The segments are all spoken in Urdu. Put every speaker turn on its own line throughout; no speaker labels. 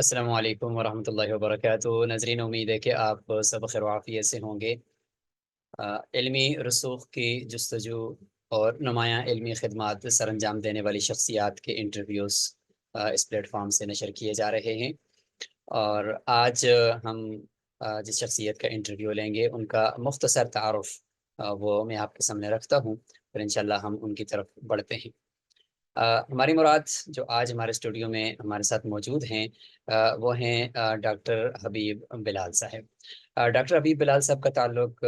السلام علیکم ورحمۃ اللہ وبرکاتہ ناظرین، امید ہے کہ آپ سب خیر و عافیت سے ہوں گے۔ علمی رسوخ کی جستجو اور نمایاں علمی خدمات سر انجام دینے والی شخصیات کے انٹرویوز اس پلیٹ فارم سے نشر کیے جا رہے ہیں، اور آج ہم جس شخصیت کا انٹرویو لیں گے ان کا مختصر تعارف وہ میں آپ کے سامنے رکھتا ہوں، پھر انشاءاللہ ہم ان کی طرف بڑھتے ہیں۔ ہماری مراد جو آج ہمارے اسٹوڈیو میں ہمارے ساتھ موجود ہیں وہ ہیں ڈاکٹر حبیب بلال صاحب۔ ڈاکٹر حبیب بلال صاحب کا تعلق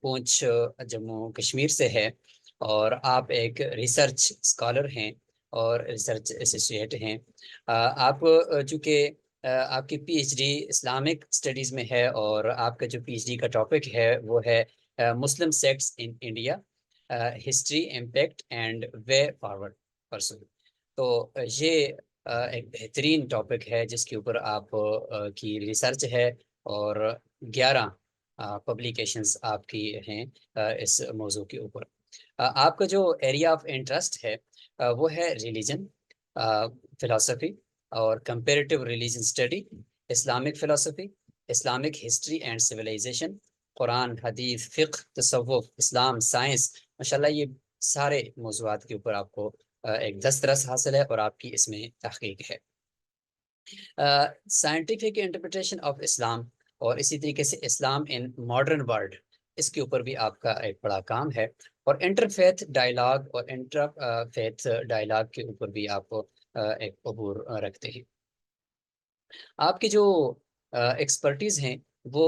پونچھ جموں کشمیر سے ہے، اور آپ ایک ریسرچ اسکالر ہیں اور ریسرچ ایسوسیٹ ہیں۔ آپ چونکہ آپ کی P H D Islamic studies میں ہے، اور آپ کا جو پی ایچ ڈی کا ٹاپک ہے وہ ہے Muslim sects in India, history, impact and way forward پرسو۔ تو یہ ایک بہترین ٹاپک ہے جس کے اوپر آپ کی ریسرچ ہے، اور 11 پبلیکیشنز آپ کی ہیں اس موضوع کے اوپر۔ آپ کا جو ایریا آف انٹرسٹ ہے وہ ہے ریلیجن، فلاسفی اور comparative religion study, Islamic philosophy, Islamic history and civilisation, Quran, حدیث، فقہ، تصوف، اسلام، سائنس۔ ماشاءاللہ یہ سارے موضوعات کے اوپر آپ کو ایک دسترس حاصل ہے، اور آپ کی اس میں تحقیق ہے۔ سائنٹیفک انٹرپریٹیشن آف اسلام، اور اسی طریقے سے اسلام ان ماڈرن ورلڈ، اس کے اوپر بھی آپ کا ایک بڑا کام ہے، اور انٹرفیتھ ڈائلاگ اور انٹرفیتھ ڈائلاگ کے اوپر بھی آپ ایک عبور رکھتے ہیں۔ آپ کی جو ایکسپرٹیز ہیں وہ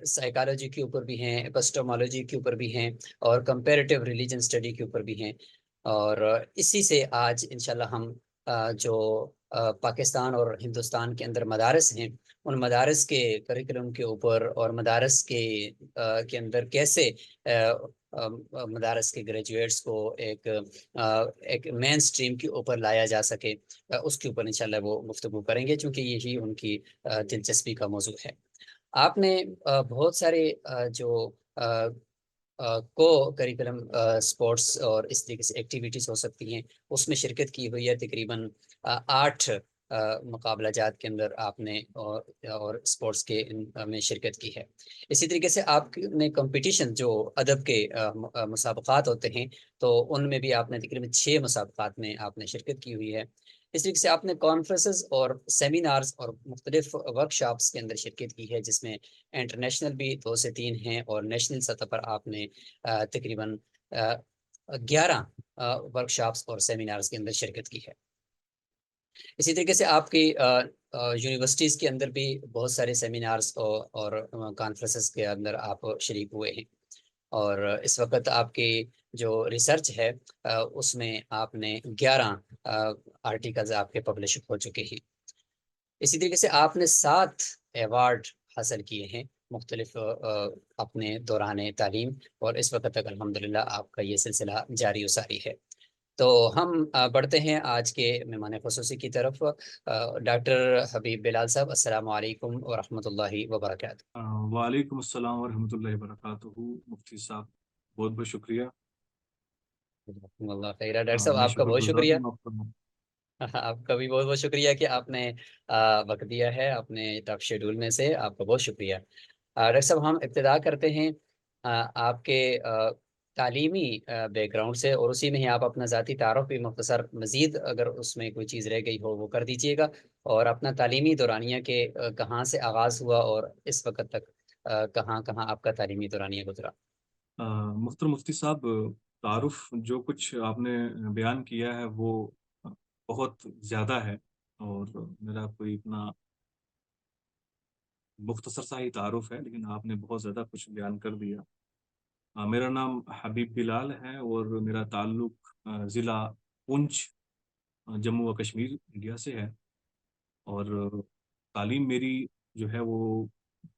سائیکالوجی کے اوپر بھی ہیں، ایپسٹومالوجی کے اوپر بھی ہیں، اور کمپیریٹیو ریلیجن اسٹڈی کے اوپر بھی ہیں، اور اسی سے آج انشاءاللہ ہم جو پاکستان اور ہندوستان کے اندر مدارس ہیں ان مدارس کے کریکولم کے اوپر، اور مدارس کے اندر کیسے مدارس کے گریجویٹس کو ایک مین سٹریم کے اوپر لایا جا سکے، اس کے اوپر انشاءاللہ وہ گفتگو کریں گے، چونکہ یہی ان کی دلچسپی کا موضوع ہے۔ آپ نے بہت سارے جو کو کریکولم سپورٹس اور اس طریقے سے ایکٹیویٹیز ہو سکتی ہیں اس میں شرکت کی ہوئی ہے، تقریباً 8 مقابلہ جات کے اندر آپ نے اور سپورٹس کے میں شرکت کی ہے۔ اسی طریقے سے آپ نے کمپٹیشن جو ادب کے مسابقات ہوتے ہیں تو ان میں بھی آپ نے تقریباً 6 مسابقات میں آپ نے شرکت کی ہوئی ہے۔ اس طریقے سے آپ نے کانفرنسز اور سیمینارز اور مختلف ورکشاپس کے اندر شرکت کی ہے، جس میں انٹرنیشنل بھی 2 سے 3 ہیں، اور نیشنل سطح پر آپ نے تقریباً 11 ورکشاپس اور سیمینارز کے اندر شرکت کی ہے۔ اسی طریقے سے آپ کی یونیورسٹیز کے اندر بھی بہت سارے سیمینارز اور کانفرنسز کے اندر آپ شریک ہوئے ہیں، اور اس وقت آپ کی جو ریسرچ ہے اس میں آپ نے 11 آرٹیکلز آپ کے پبلش ہو چکے ہیں۔ اسی طریقے سے آپ نے 7 ایوارڈ حاصل کیے ہیں مختلف اپنے دوران تعلیم، اور اس وقت تک الحمدللہ آپ کا یہ سلسلہ جاری و ساری ہے۔ تو ہم بڑھتے ہیں آج کے مہمان خصوصی کی طرف۔ ڈاکٹر حبیب بلال صاحب، السلام علیکم ورحمۃ اللہ وبرکاتہ۔
وعلیکم السلام ورحمۃ اللہ وبرکاتہ۔ مفتی صاحب بہت بہت شکریہ۔
اللہ خیر ڈاکٹر صاحب،
میں
آپ کا
شکر
بہت
گزار
شکریہ۔
ہوں آپ کا۔
آپ کا بھی بہت بہت شکریہ کہ آپ نے وقت دیا ہے اپنے ٹف شیڈول میں سے، آپ کا بہت شکریہ۔ ڈاکٹر صاحب، ہم ابتدا کرتے ہیں آپ کے تعلیمی بیک گراؤنڈ سے، اور اسی میں ہی آپ اپنا ذاتی تعارف بھی مختصر، مزید اگر اس میں کوئی چیز رہ گئی ہو وہ کر دیجیے گا، اور اپنا تعلیمی دورانیہ کے کہاں سے آغاز ہوا اور اس وقت تک کہاں کہاں آپ کا تعلیمی دورانیہ گزرا۔
محترم مفتی صاحب، تعارف جو کچھ آپ نے بیان کیا ہے وہ بہت زیادہ ہے، اور میرا کوئی اتنا مختصر سا ہی تعارف ہے، لیکن آپ نے بہت زیادہ کچھ بیان کر دیا۔ میرا نام حبیب بلال ہے، اور میرا تعلق ضلع پونچھ، جموں و کشمیر، انڈیا سے ہے، اور تعلیم میری جو ہے وہ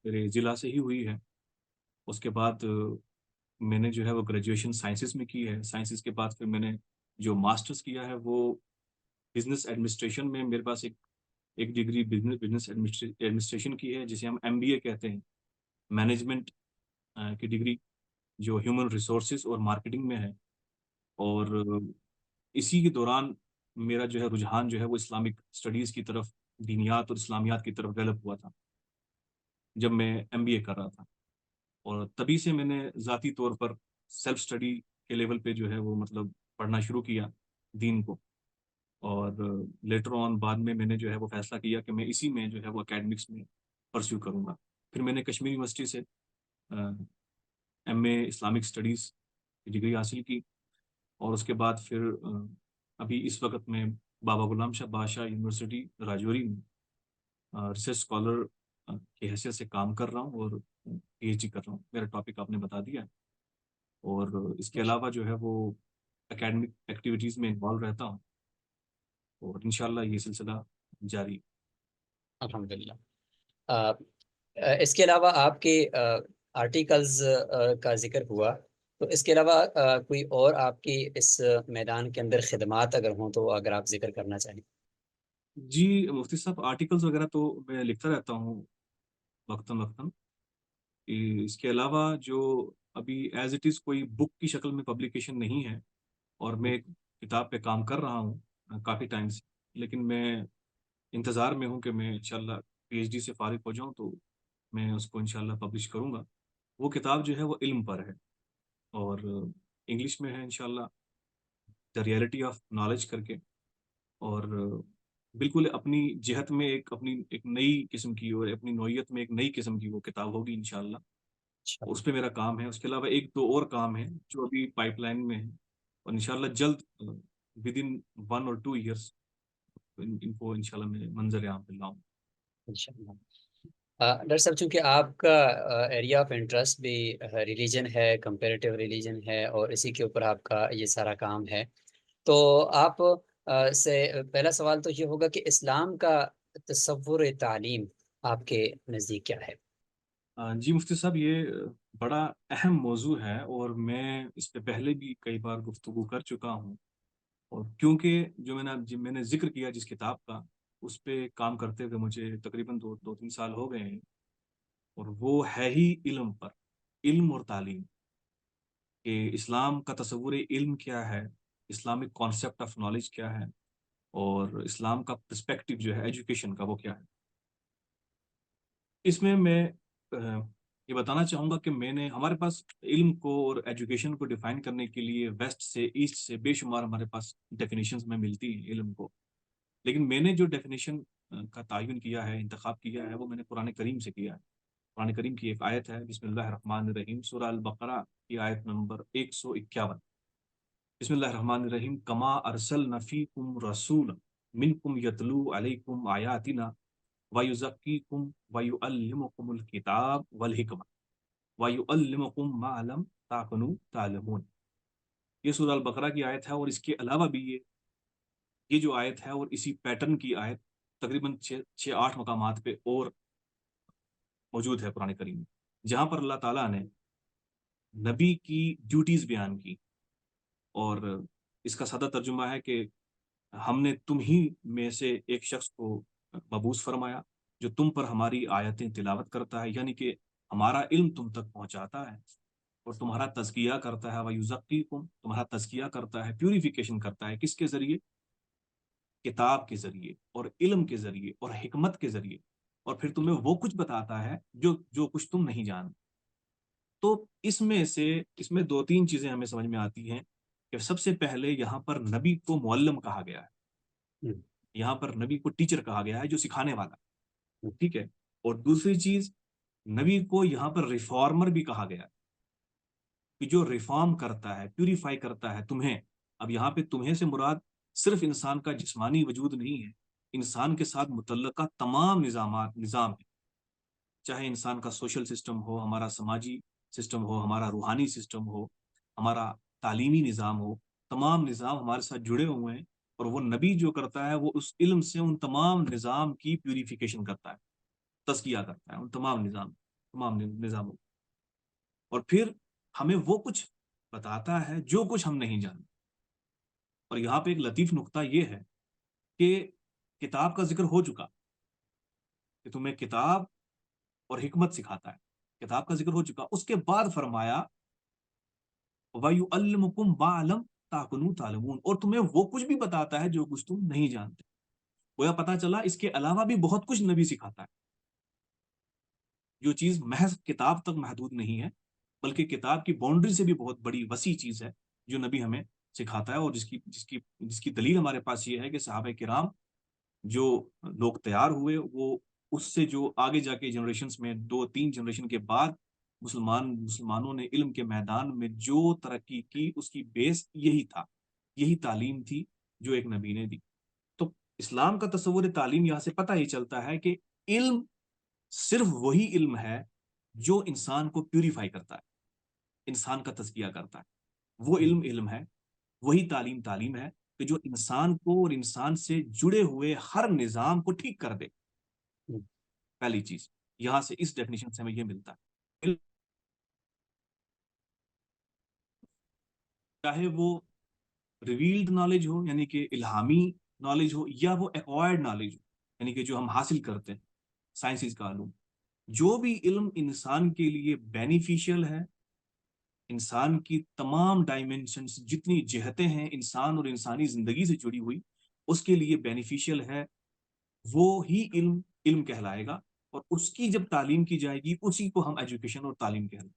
میرے ضلع سے ہی ہوئی ہے۔ اس کے بعد میں نے جو ہے وہ گریجویشن سائنسز میں کی ہے۔ سائنسز کے بعد پھر میں نے جو ماسٹرز کیا ہے وہ بزنس ایڈمنسٹریشن میں، میرے پاس ایک ڈگری بزنس ایڈمنسٹریشن کی ہے، جسے ہم MBA کہتے ہیں، مینجمنٹ کی ڈگری، جو ہیومن ریسورسز اور مارکیٹنگ میں ہے۔ اور اسی کے دوران میرا جو ہے رجحان جو ہے وہ اسلامک اسٹڈیز کی طرف دینیات اور اسلامیات کی طرف ڈیولپ ہوا تھا جب میں MBA کر رہا تھا، اور تبھی سے میں نے ذاتی طور پر سیلف اسٹڈی کے لیول پہ جو ہے وہ مطلب پڑھنا شروع کیا دین کو، اور لیٹر آن بعد میں نے جو ہے وہ فیصلہ کیا کہ میں اسی میں جو ہے وہ اکیڈمکس میں پرسیو کروں گا۔ پھر میں نے کشمیر یونیورسٹی سے MA اسلامک اسٹڈیز کی ڈگری حاصل کی، اور اس کے بعد پھر ابھی اس وقت میں بابا غلام شاہ بادشاہ یونیورسٹی راجوری میں ریسرچ اسکالر کی حیثیت سے کام کر رہا ہوں، اور PhD کر رہا ہوں۔ میرا ٹاپک آپ نے بتا دیا ہے، اور اس کے علاوہ جو ہے وہ اکیڈمک ایکٹیویٹیز میں انوالو رہتا ہوں، اور انشاءاللہ یہ سلسلہ جاری ہے۔
الحمدللہ۔ اس کے علاوہ آپ کے آرٹیکلز کا ذکر ہوا، تو اس کے علاوہ کوئی اور آپ کی اس میدان کے اندر خدمات اگر ہوں تو اگر آپ ذکر کرنا چاہیں۔
جی مفتی صاحب، آرٹیکلز وغیرہ تو میں لکھتا رہتا ہوں وقتاً وقتاً۔ اس کے علاوہ جو ابھی ایز اٹ از کوئی بک کی شکل میں پبلیکیشن نہیں ہے، اور میں ایک کتاب پہ کام کر رہا ہوں کافی ٹائم سے، لیکن میں انتظار میں ہوں کہ میں انشاءاللہ PhD سے فارغ ہو جاؤں تو میں اس کو انشاءاللہ پبلش کروں گا۔ وہ کتاب جو ہے وہ علم پر ہے، اور انگلش میں ہے انشاءاللہ، دا ریئلٹی آف نالج کر کے، اور بالکل اپنی جہت میں ایک نئی قسم کی، اور اپنی نوعیت میں ایک نئی قسم کی وہ کتاب ہوگی انشاءاللہ۔ اس پہ میرا کام ہے۔ اس کے علاوہ ایک دو اور کام ہے جو ابھی پائپ لائن میں ہے، اور انشاءاللہ جلد ود ان 1 or 2 years ان کو انشاءاللہ میں منظر عام پہ لاؤں۔
انشاءاللہ۔ ڈاکٹر صاحب، چونکہ آپ کا ایریا آف انٹرسٹ بھی ریلیجن ہے، کمپیریٹیو ریلیجن ہے، اور اسی کے اوپر آپ کا یہ سارا کام ہے، تو آپ سے پہلا سوال تو یہ ہوگا کہ اسلام کا تصور تعلیم آپ کے نزدیک کیا ہے؟
جی مفتی صاحب، یہ بڑا اہم موضوع ہے، اور میں اس پہ پہلے بھی کئی بار گفتگو کر چکا ہوں، اور کیونکہ جو میں نے ذکر کیا جس کتاب کا، اس پہ کام کرتے ہوئے مجھے تقریباً 2-3 سال ہو گئے ہیں، اور وہ ہے ہی علم پر، علم اور تعلیم، کہ اسلام کا تصور علم کیا ہے، اسلامک کانسیپٹ آف نالج کیا ہے، اور اسلام کا پرسپیکٹو جو ہے ایجوکیشن کا وہ کیا ہے۔ اس میں یہ بتانا چاہوں گا کہ میں نے ہمارے پاس علم کو اور ایجوکیشن کو ڈیفائن کرنے کے لیے ویسٹ سے ایسٹ سے بے شمار ہمارے پاس ڈیفینیشنز میں ملتی ہیں علم کو، لیکن میں نے جو ڈیفینیشن کا تعین کیا ہے، انتخاب کیا ہے، وہ میں نے قرآن کریم سے کیا ہے۔ قرآن کریم کی ایک آیت ہے، بسم اللہ الرحمن الرحیم، سورہ البقرہ کی آیت نمبر 151۔ بسم اللہ الرحمن الرحیم، کما ارسلنا فیکم رسولا منکم یتلو علیکم آیاتنا وَيُزَكِّيكُمْ وَيُعَلِّمُكُمُ الْكِتَابَ وَالْحِكْمَةَ وَيُعَلِّمُكُمْ مَا لَمْ تَكُونُوا تَعْلَمُونَ۔ یہ سورہ البقرہ کی آیت ہے، اور اس کے علاوہ بھی یہ جو آیت ہے، اور اسی پیٹرن کی آیت تقریباً 6-8 مقامات پہ اور موجود ہے قرآن کریم میں، جہاں پر اللہ تعالیٰ نے نبی کی ڈیوٹیز بیان کی، اور اس کا سادہ ترجمہ ہے کہ ہم نے تم ہی میں سے ایک شخص کو مبعوث فرمایا جو تم پر ہماری آیتیں تلاوت کرتا ہے، یعنی کہ ہمارا علم تم تک پہنچاتا ہے، اور تمہارا تزکیہ کرتا ہے، وَيُزَكِّيكُمْ، تمہارا تزکیہ کرتا ہے، پیوریفیکیشن کرتا ہے، کس کے ذریعے؟ کتاب کے ذریعے، اور علم کے ذریعے، اور حکمت کے ذریعے، اور پھر تمہیں وہ کچھ بتاتا ہے جو کچھ تم نہیں جانتے۔ تو اس میں 2-3 چیزیں ہمیں سمجھ میں آتی ہیں، کہ سب سے پہلے یہاں پر نبی کو معلم کہا گیا ہے، یہاں پر نبی کو ٹیچر کہا گیا ہے جو سکھانے والا، ٹھیک ہے۔ اور دوسری چیز، نبی کو یہاں پر ریفارمر بھی کہا گیا ہے، کہ جو ریفارم کرتا ہے، پیوریفائی کرتا ہے تمہیں۔ اب یہاں پہ تمہیں سے مراد صرف انسان کا جسمانی وجود نہیں ہے، انسان کے ساتھ متعلقہ تمام نظام ہے، چاہے انسان کا سوشل سسٹم ہو، ہمارا سماجی سسٹم ہو، ہمارا روحانی سسٹم ہو، ہمارا تعلیمی نظام ہو، تمام نظام ہمارے ساتھ جڑے ہوئے ہیں، اور وہ نبی جو کرتا ہے وہ اس علم سے ان تمام نظام کی پیوریفیکیشن کرتا ہے، تزکیہ کرتا ہے ان تمام نظاموں، اور پھر ہمیں وہ کچھ بتاتا ہے جو کچھ ہم نہیں جانتے۔ اور یہاں پہ ایک لطیف نقطہ یہ ہے کہ کتاب کا ذکر ہو چکا، کہ تمہیں کتاب اور حکمت سکھاتا ہے، کتاب کا ذکر ہو چکا، اس کے بعد فرمایا وَيُعَلِّمُكُمْ مَا لَمْ تَكُونُوا تَعْلَمُونَ، اور تمہیں وہ کچھ بھی بتاتا ہے جو کچھ تم نہیں جانتے۔ گویا پتہ چلا اس کے علاوہ بھی بہت کچھ نبی سکھاتا ہے، جو چیز محض کتاب تک محدود نہیں ہے، بلکہ کتاب کی باؤنڈری سے بھی بہت بڑی وسیع چیز ہے جو نبی ہمیں سکھاتا ہے، اور جس کی دلیل ہمارے پاس یہ ہے کہ صحابہ کرام جو لوگ تیار ہوئے وہ اس سے جو آگے جا کے جنریشنز میں 2-3 جنریشن کے بعد مسلمانوں نے علم کے میدان میں جو ترقی کی اس کی بیس یہی تھا، یہی تعلیم تھی جو ایک نبی نے دی۔ تو اسلام کا تصور تعلیم یہاں سے پتہ ہی چلتا ہے کہ علم صرف وہی علم ہے جو انسان کو پیوریفائی کرتا ہے، انسان کا تزکیہ کرتا ہے، وہ علم ہے، وہی تعلیم ہے کہ جو انسان کو اور انسان سے جڑے ہوئے ہر نظام کو ٹھیک کر دے۔ پہلی چیز یہاں سے اس ڈیفینیشن سے ہمیں یہ ملتا ہے، علم چاہے وہ ریویلڈ نالج ہو یعنی کہ الہامی نالج ہو، یا وہ ایکوائرڈ نالج ہو یعنی کہ جو ہم حاصل کرتے ہیں سائنسز کا علوم، جو بھی علم انسان کے لیے بینیفیشل ہے، انسان کی تمام ڈائمینشنز جتنی جہتیں ہیں انسان اور انسانی زندگی سے جڑی ہوئی اس کے لیے بینیفیشل ہے، وہ ہی علم کہلائے گا، اور اس کی جب تعلیم کی جائے گی اسی کو ہم ایجوکیشن اور تعلیم کہلائیں گے۔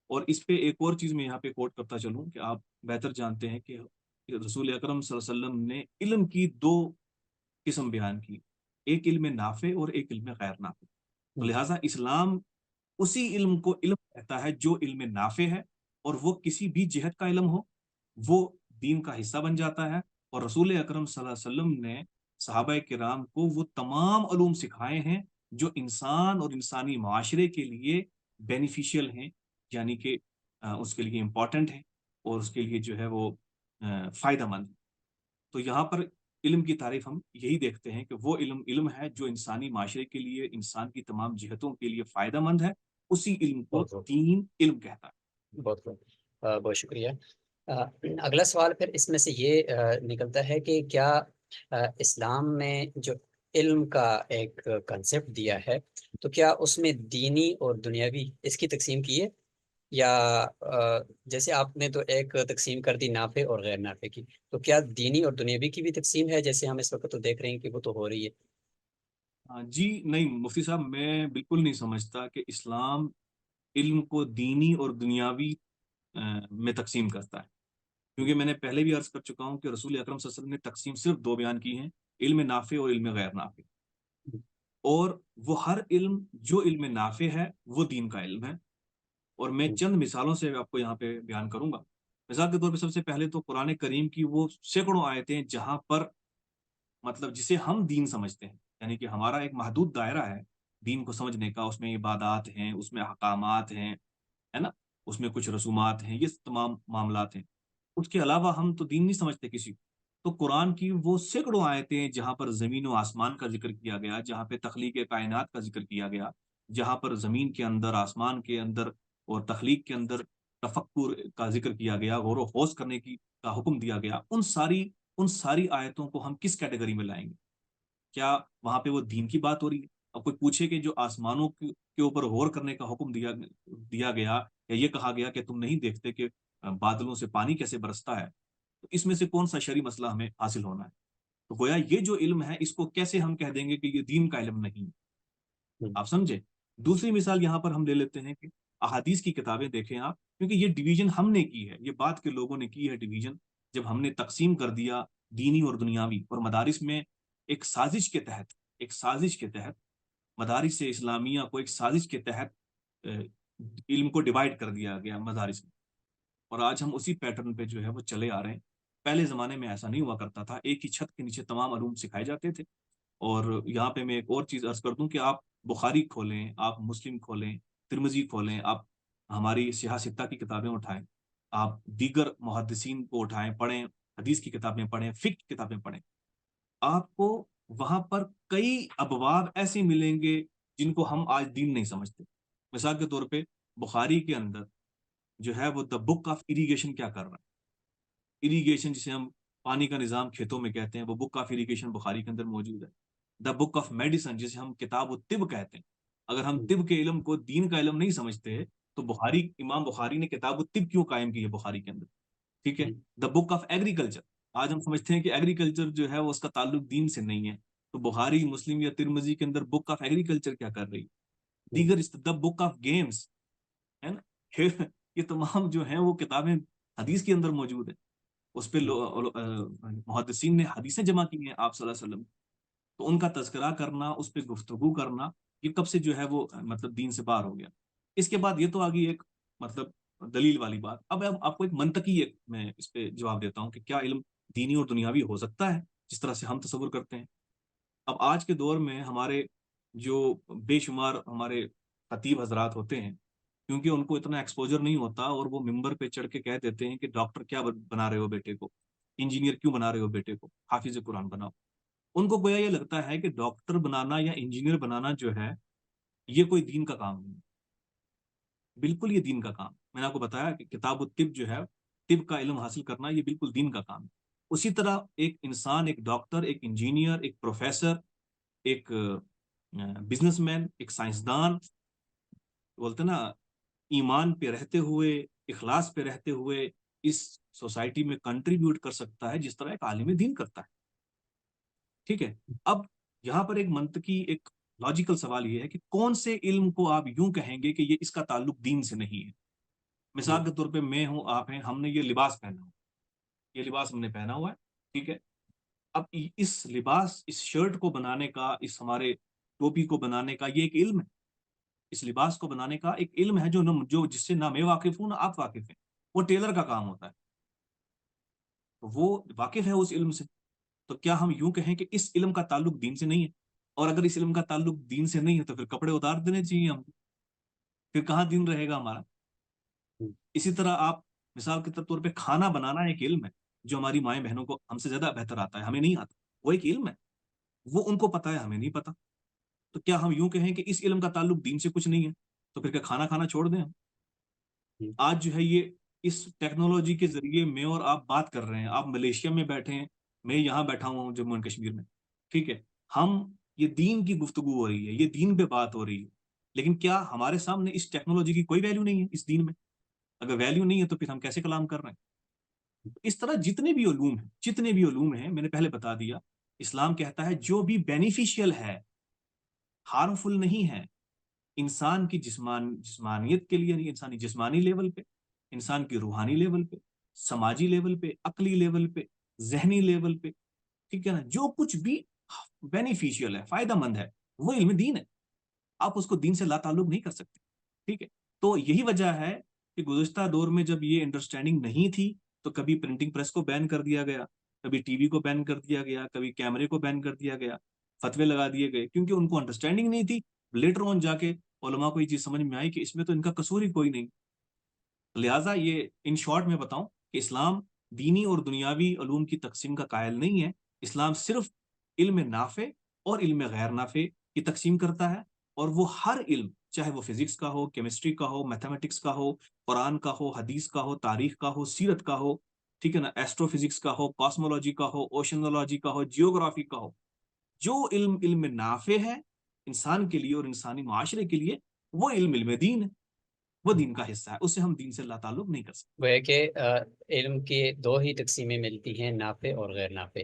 اور اس پہ ایک اور چیز میں یہاں پہ کوٹ کرتا چلوں کہ آپ بہتر جانتے ہیں کہ رسول اکرم صلی اللہ علیہ وسلم نے علم کی 2 قسم بیان کی، ایک علم نافع اور ایک علم غیر نافع۔ تو لہٰذا اسلام اسی علم کو علم کہتا ہے جو علم نافع ہے، اور وہ کسی بھی جہت کا علم ہو وہ دین کا حصہ بن جاتا ہے، اور رسول اکرم صلی اللہ علیہ وسلم نے صحابہ کرام کو وہ تمام علوم سکھائے ہیں جو انسان اور انسانی معاشرے کے لیے بینیفیشیل ہیں، یعنی کہ اس کے لیے امپورٹنٹ ہے اور اس کے لیے جو ہے وہ فائدہ مند ہے۔ تو یہاں پر علم کی تعریف ہم یہی دیکھتے ہیں کہ وہ علم ہے جو انسانی معاشرے کے لیے، انسان کی تمام جہتوں کے لیے فائدہ مند ہے، اسی علم کو
بہت
دین علم کہتا ہے۔
بہت بہت شکریہ۔ اگلا سوال پھر اس میں سے یہ نکلتا ہے کہ کیا اسلام میں جو علم کا ایک کنسیپٹ دیا ہے تو کیا اس میں دینی اور دنیاوی اس کی تقسیم کی ہے، یا جیسے آپ نے تو ایک تقسیم کر دی نافع اور غیر نافع کی، تو کیا دینی اور دنیاوی کی بھی تقسیم ہے جیسے ہم اس وقت تو دیکھ رہے ہیں کہ وہ تو ہو رہی ہے؟
جی نہیں مفتی صاحب، میں بالکل نہیں سمجھتا کہ اسلام علم کو دینی اور دنیاوی میں تقسیم کرتا ہے، کیونکہ میں نے پہلے بھی عرض کر چکا ہوں کہ رسول اکرم صلی اللہ علیہ وسلم نے تقسیم صرف 2 بیان کی ہیں، علم نافع اور علم غیر نافع، اور وہ ہر علم جو علم نافع ہے وہ دین کا علم ہے۔ اور میں چند مثالوں سے آپ کو یہاں پہ بیان کروں گا۔ مثال کے طور پہ سب سے پہلے تو قرآن کریم کی وہ سینکڑوں آیتیں جہاں پر مطلب جسے ہم دین سمجھتے ہیں، یعنی کہ ہمارا ایک محدود دائرہ ہے دین کو سمجھنے کا، اس میں عبادات ہیں، اس میں احکامات ہیں، ہے نا، اس میں کچھ رسومات ہیں، یہ تمام معاملات ہیں، اس کے علاوہ ہم تو دین نہیں سمجھتے کسی کو۔ تو قرآن کی وہ سینکڑوں آیتیں جہاں پر زمین و آسمان کا ذکر کیا گیا، جہاں پہ تخلیق کائنات کا ذکر کیا گیا، جہاں پر زمین کے اندر، آسمان کے اندر اور تخلیق کے اندر تفکر کا ذکر کیا گیا، غور و خوض کرنے کا حکم دیا گیا، ان ساری آیتوں کو ہم کس کیٹیگری میں لائیں گے؟ کیا وہاں پہ وہ دین کی بات ہو رہی ہے؟ اب کوئی پوچھے کہ جو آسمانوں کے اوپر غور کرنے کا حکم دیا گیا، یا یہ کہا گیا کہ تم نہیں دیکھتے کہ بادلوں سے پانی کیسے برستا ہے، تو اس میں سے کون سا شرعی مسئلہ ہمیں حاصل ہونا ہے؟ تو گویا یہ جو علم ہے اس کو کیسے ہم کہہ دیں گے کہ یہ دین کا علم نہیں ہے؟ آپ سمجھے؟ دوسری مثال یہاں پر ہم لے لیتے ہیں کہ احادیث کی کتابیں دیکھیں آپ، کیونکہ یہ ڈویژن ہم نے کی ہے، یہ بات کے لوگوں نے کی ہے ڈویژن، جب ہم نے تقسیم کر دیا دینی اور دنیاوی، اور مدارس میں ایک سازش کے تحت مدارس اسلامیہ کو ایک سازش کے تحت علم کو ڈیوائڈ کر دیا گیا مدارس میں، اور آج ہم اسی پیٹرن پہ جو ہے وہ چلے آ رہے ہیں۔ پہلے زمانے میں ایسا نہیں ہوا کرتا تھا، ایک ہی چھت کے نیچے تمام علوم سکھائے جاتے تھے۔ اور یہاں پہ میں ایک اور چیز عرض کر دوں کہ آپ بخاری کھولیں، آپ مسلم کھولیں، ترمذی کھولیں، آپ ہماری سیاہ ستہ کی کتابیں اٹھائیں، آپ دیگر محدثین کو اٹھائیں، پڑھیں، حدیث کی کتابیں پڑھیں، فقہ کی کتابیں پڑھیں، آپ کو وہاں پر کئی ابواب ایسے ملیں گے جن کو ہم آج دین نہیں سمجھتے۔ مثال کے طور پہ بخاری کے اندر جو ہے وہ دا بک آف اریگیشن کیا کر رہا ہے، اریگیشن جسے ہم پانی کا نظام کھیتوں میں کہتے ہیں، وہ بک آف اریگیشن بخاری کے اندر موجود ہے۔ دا بک آف میڈیسن جسے ہم کتاب و طب کہتے ہیں، اگر ہم طب کے علم کو دین کا علم نہیں سمجھتے تو امام بخاری نے کتاب و طب کیوں قائم کی ہے بخاری کے اندر؟ ٹھیک ہے۔ دا بک آف ایگریکلچر، آج ہم سمجھتے ہیں کہ ایگریکلچر جو ہے وہ اس کا تعلق دین سے نہیں ہے، تو بخاری مسلم یا ترمذی کے اندر بک آف ایگریکلچر کیا کر رہی ہے؟ دیگر دا بک آف گیمز ہے نا یہ تمام جو ہیں وہ کتابیں حدیث کے اندر موجود ہیں، اس پہ محدثین نے حدیثیں جمع کی ہیں آپ صلی اللہ علیہ وسلم، تو ان کا تذکرہ کرنا، اس پہ گفتگو کرنا، یہ کب سے جو ہے وہ مطلب دین سے باہر ہو گیا۔ اس کے بعد یہ تو آگئی ایک مطلب دلیل والی بات، اب آپ کو ایک منطقی ایک میں اس پہ جواب دیتا ہوں کہ کیا علم دینی اور دنیاوی ہو سکتا ہے جس طرح سے ہم تصور کرتے ہیں؟ اب آج کے دور میں ہمارے جو بے شمار ہمارے خطیب حضرات ہوتے ہیں، کیونکہ ان کو اتنا ایکسپوجر نہیں ہوتا اور وہ ممبر پہ چڑھ کے کہہ دیتے ہیں کہ ڈاکٹر کیا بنا رہے ہو بیٹے کو، انجینئر کیوں بنا رہے ہو بیٹے کو، حافظ قرآن بناؤ۔ ان کو گویا یہ لگتا ہے کہ ڈاکٹر بنانا یا انجینئر بنانا جو ہے یہ کوئی دین کا کام نہیں، بالکل یہ دین کا کام، میں نے آپ کو بتایا کہ کتاب الطب جو ہے، طب کا علم حاصل کرنا یہ بالکل دین کا کام ہے۔ اسی طرح ایک انسان، ایک ڈاکٹر، ایک انجینئر، ایک پروفیسر، ایک بزنس مین، ایک سائنسدان، بولتے نا ایمان پہ رہتے ہوئے، اخلاص پہ رہتے ہوئے اس سوسائٹی میں کنٹریبیوٹ کر سکتا ہے جس طرح ایک عالم دین کرتا ہے، ٹھیک ہے۔ اب یہاں پر ایک منطقی ایک لاجیکل سوال یہ ہے کہ کون سے علم کو آپ یوں کہیں گے کہ یہ اس کا تعلق دین سے نہیں ہے؟ مثال کے طور پہ میں ہوں، آپ ہیں، ہم نے یہ لباس پہنا ہوا، یہ لباس ہم نے پہنا ہوا ہے، ٹھیک ہے۔ اب اس لباس، اس شرٹ کو بنانے کا، اس ہمارے ٹوپی کو بنانے کا یہ ایک علم ہے، اس لباس کو بنانے کا ایک علم ہے جو جس سے نہ میں واقف ہوں نہ آپ واقف ہیں، وہ ٹیلر کا کام ہوتا ہے، تو وہ واقف ہے اس علم سے۔ تو کیا ہم یوں کہیں کہ اس علم کا تعلق دین سے نہیں ہے؟ اور اگر اس علم کا تعلق دین سے نہیں ہے تو پھر کپڑے اتار دینے چاہیے ہم کو، پھر کہاں دین رہے گا ہمارا؟ اسی طرح آپ مثال کے طور پہ کھانا بنانا ایک علم ہے جو ہماری مائیں بہنوں کو ہم سے زیادہ بہتر آتا ہے، ہمیں نہیں آتا، وہ ایک علم ہے، وہ ان کو پتا ہے، ہمیں نہیں پتا۔ تو کیا ہم یوں کہیں کہ اس علم کا تعلق دین سے کچھ نہیں ہے؟ تو پھر کیا کھانا کھانا چھوڑ دیں ہم؟ آج جو ہے یہ اس ٹیکنالوجی کے ذریعے میں اور آپ بات کر رہے ہیں، آپ ملیشیا میں بیٹھے ہیں، میں یہاں بیٹھا ہوا ہوں جموں اینڈ کشمیر میں، ٹھیک ہے، ہم یہ دین کی گفتگو ہو رہی ہے، یہ دین پہ بات ہو رہی ہے، لیکن کیا ہمارے سامنے اس ٹیکنالوجی کی کوئی ویلیو نہیں ہے اس دین میں؟ اگر ویلیو نہیں ہے تو پھر ہم کیسے کلام کر رہے ہیں؟ اس طرح جتنے بھی علوم ہیں میں نے پہلے بتا دیا، اسلام کہتا ہے جو بھی بینیفیشیل ہے، ہارمفل نہیں ہے انسان کی جسمانیت کے لیے، نہیں انسانی جسمانی لیول پہ، انسان کی روحانی لیول پہ، سماجی لیول پہ، عقلی لیول پہ، ذہنی لیول پہ، ٹھیک ہے نا، جو کچھ بھی بینیفیشیل ہے، فائدہ مند ہے، وہ علم دین ہے، آپ اس کو دین سے لا تعلق نہیں کر سکتے، ٹھیک ہے۔ تو یہی وجہ ہے کہ گزشتہ دور میں جب یہ انڈرسٹینڈنگ نہیں تھی تو کبھی پرنٹنگ پریس کو بین کر دیا گیا، کبھی ٹی وی کو بین کر دیا گیا، کبھی کیمرے کو بین کر دیا گیا، فتوے لگا دیے گئے، کیونکہ ان کو انڈرسٹینڈنگ نہیں تھی۔ لیٹر آن جا کے علماء کو یہ چیز سمجھ میں آئی کہ اس میں تو ان کا قصور ہی کوئی نہیں۔ لہٰذا یہ ان شارٹ میں بتاؤں کہ اسلام دینی اور دنیاوی علوم کی تقسیم کا قائل نہیں ہے، اسلام صرف علم نافع اور علم غیر نافع کی تقسیم کرتا ہے، اور وہ ہر علم، چاہے وہ فزکس کا ہو، کیمسٹری کا ہو، میتھمیٹکس کا ہو، قرآن کا ہو، حدیث کا ہو، تاریخ کا ہو، سیرت کا ہو، ٹھیک ہے نا، ایسٹرو فزکس کا ہو، کاسمولوجی کا ہو، اوشنولوجی کا ہو، جیوگرافی کا ہو، جو علم علم نافع ہے انسان کے لیے اور انسانی معاشرے کے لیے، وہ علم دین ہے، وہ دین کا حصہ ہے، اسے ہم دین سے لا تعلق نہیں کر سکتے۔
وہ ہے کہ علم کی دو ہی تقسیمیں ملتی ہیں، نافع اور غیر نافع۔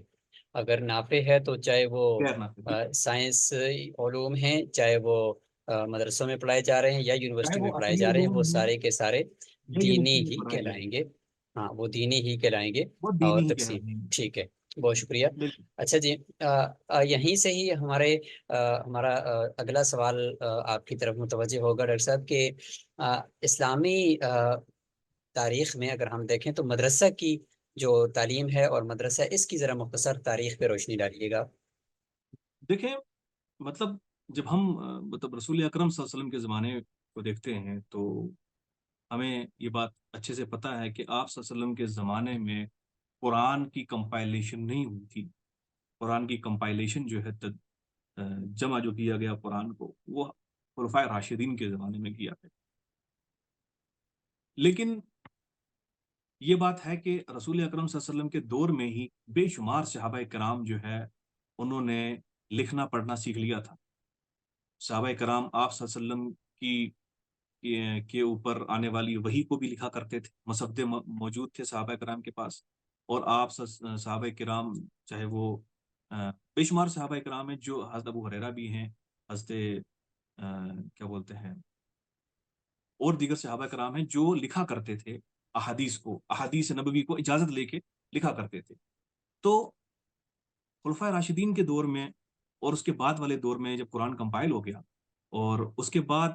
اگر نافع ہے تو چاہے وہ
غیر نافع بالکل،
سائنس علوم ہیں، چاہے وہ مدرسوں میں پڑھائے جا رہے ہیں یا
چاہے
یونیورسٹی میں
وہ
پڑھائے
عقلی
جا رہے ہیں، وہ
علوم ہوں
سارے کے سارے
یا
دینی
یونیورسٹی میں
ہی
پڑھائے جائیں،
کہلائیں گے۔ ہاں، وہ دینی ہی کہلائیں گے
وہ
اور
دینی ہی
تقسیم،
کہلاتے ہیں،
ٹھیک ہے، بہت شکریہ۔
بالکل۔
اچھا جی، یہیں سے ہی ہمارا اگلا سوال آپ کی طرف متوجہ ہوگا ڈاکٹر صاحب کہ اسلامی تاریخ میں اگر ہم دیکھیں تو مدرسہ کی جو تعلیم ہے اور مدرسہ، اس کی ذرا مختصر تاریخ پہ روشنی ڈالیے گا۔
دیکھیں، مطلب جب ہم مطلب رسول اکرم صلی اللہ علیہ وسلم کے زمانے کو دیکھتے ہیں تو ہمیں یہ بات اچھے سے پتہ ہے کہ آپ صلی اللہ علیہ وسلم کے زمانے میں قرآن کی کمپائلیشن نہیں ہوئی تھی۔ قرآن کی کمپائلیشن جو ہے جمع جو کیا گیا قرآن کو، وہ خلفائے راشدین کے زمانے میں کیا گیا، لیکن یہ بات ہے کہ رسول اکرم صلی اللہ علیہ وسلم کے دور میں ہی بے شمار صحابہ کرام جو ہے انہوں نے لکھنا پڑھنا سیکھ لیا تھا۔ صحابہ کرام آپ صلی اللہ علیہ وسلم کے اوپر آنے والی وحی کو بھی لکھا کرتے تھے، مصحف موجود تھے صحابہ کرام کے پاس، اور آپ صحابہ کرام چاہے وہ بے شمار صحابہ کرام ہیں، جو حضرت ابو ہریرہ بھی ہیں، حضرت کیا بولتے ہیں، اور دیگر صحابہ کرام ہیں جو لکھا کرتے تھے احادیث نبوی کو اجازت لے کے لکھا کرتے تھے. تو خلفائے راشدین کے دور میں اور اس کے بعد والے دور میں جب قرآن کمپائل ہو گیا، اور اس کے بعد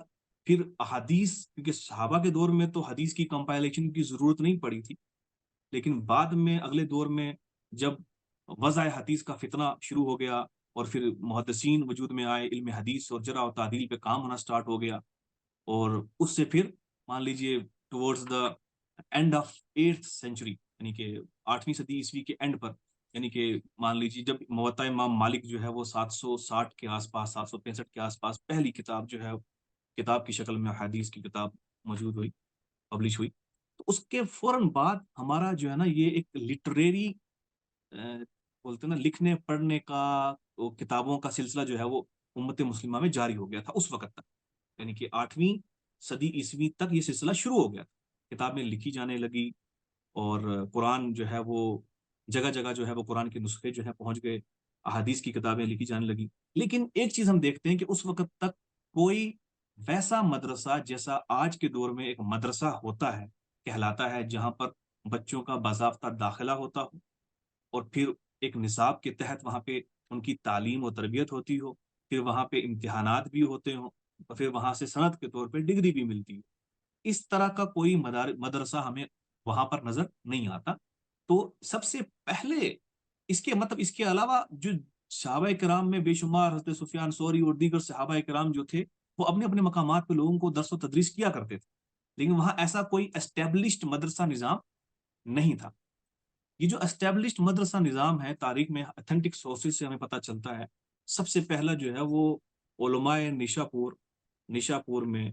پھر احادیث، کیونکہ صحابہ کے دور میں تو حدیث کی کمپائلیشن کی ضرورت نہیں پڑی تھی، لیکن بعد میں اگلے دور میں جب وضع حدیث کا فتنہ شروع ہو گیا اور پھر محدثین وجود میں آئے، علم حدیث اور جرح و تعدیل پہ کام ہونا سٹارٹ ہو گیا، اور اس سے پھر مان لیجئے towards the and of 8th century, یعنی کہ 8ویں صدی عیسوی کے اینڈ پر، یعنی کہ مان لیجیے جب موطا امام مالک جو ہے وہ 760 کے آس پاس، 765 کے آس پاس پہلی کتاب جو ہے کتاب کی شکل میں حدیث کی کتاب موجود ہوئی، پبلش ہوئی، تو اس کے فوراً بعد ہمارا جو ہے نا یہ ایک لٹریری بولتے ہیں نا لکھنے پڑھنے کا کتابوں کا سلسلہ جو ہے وہ امت مسلمہ میں جاری ہو گیا تھا اس وقت تک، یعنی کہ 8ویں صدی عیسوی تک یہ سلسلہ شروع ہو گیا تھا، کتابیں لکھی جانے لگی، اور قرآن جو ہے وہ جگہ جگہ جو ہے وہ قرآن کے نسخے جو ہے پہنچ گئے، احادیث کی کتابیں لکھی جانے لگی. لیکن ایک چیز ہم دیکھتے ہیں کہ اس وقت تک کوئی ویسا مدرسہ جیسا آج کے دور میں ایک مدرسہ ہوتا ہے، کہلاتا ہے، جہاں پر بچوں کا باضابطہ داخلہ ہوتا ہو، اور پھر ایک نصاب کے تحت وہاں پہ ان کی تعلیم و تربیت ہوتی ہو، پھر وہاں پہ امتحانات بھی ہوتے ہوں، اور پھر وہاں سے سند کے طور پہ ڈگری بھی ملتی ہو. اس طرح کا کوئی مدرسہ ہمیں وہاں پر نظر نہیں آتا. تو سب سے پہلے اس کے مطلب اس کے علاوہ جو صحابہ کرام میں بے شمار حضرت سفیان ثوری اور دیگر صحابہ کرام جو تھے، وہ اپنے اپنے مقامات پہ لوگوں کو درس و تدریس کیا کرتے تھے، لیکن وہاں ایسا کوئی اسٹیبلشڈ مدرسہ نظام نہیں تھا. یہ جو اسٹیبلشڈ مدرسہ نظام ہے، تاریخ میں اتھینٹک سورسز سے ہمیں پتہ چلتا ہے، سب سے پہلا جو ہے وہ علماء نشاپور میں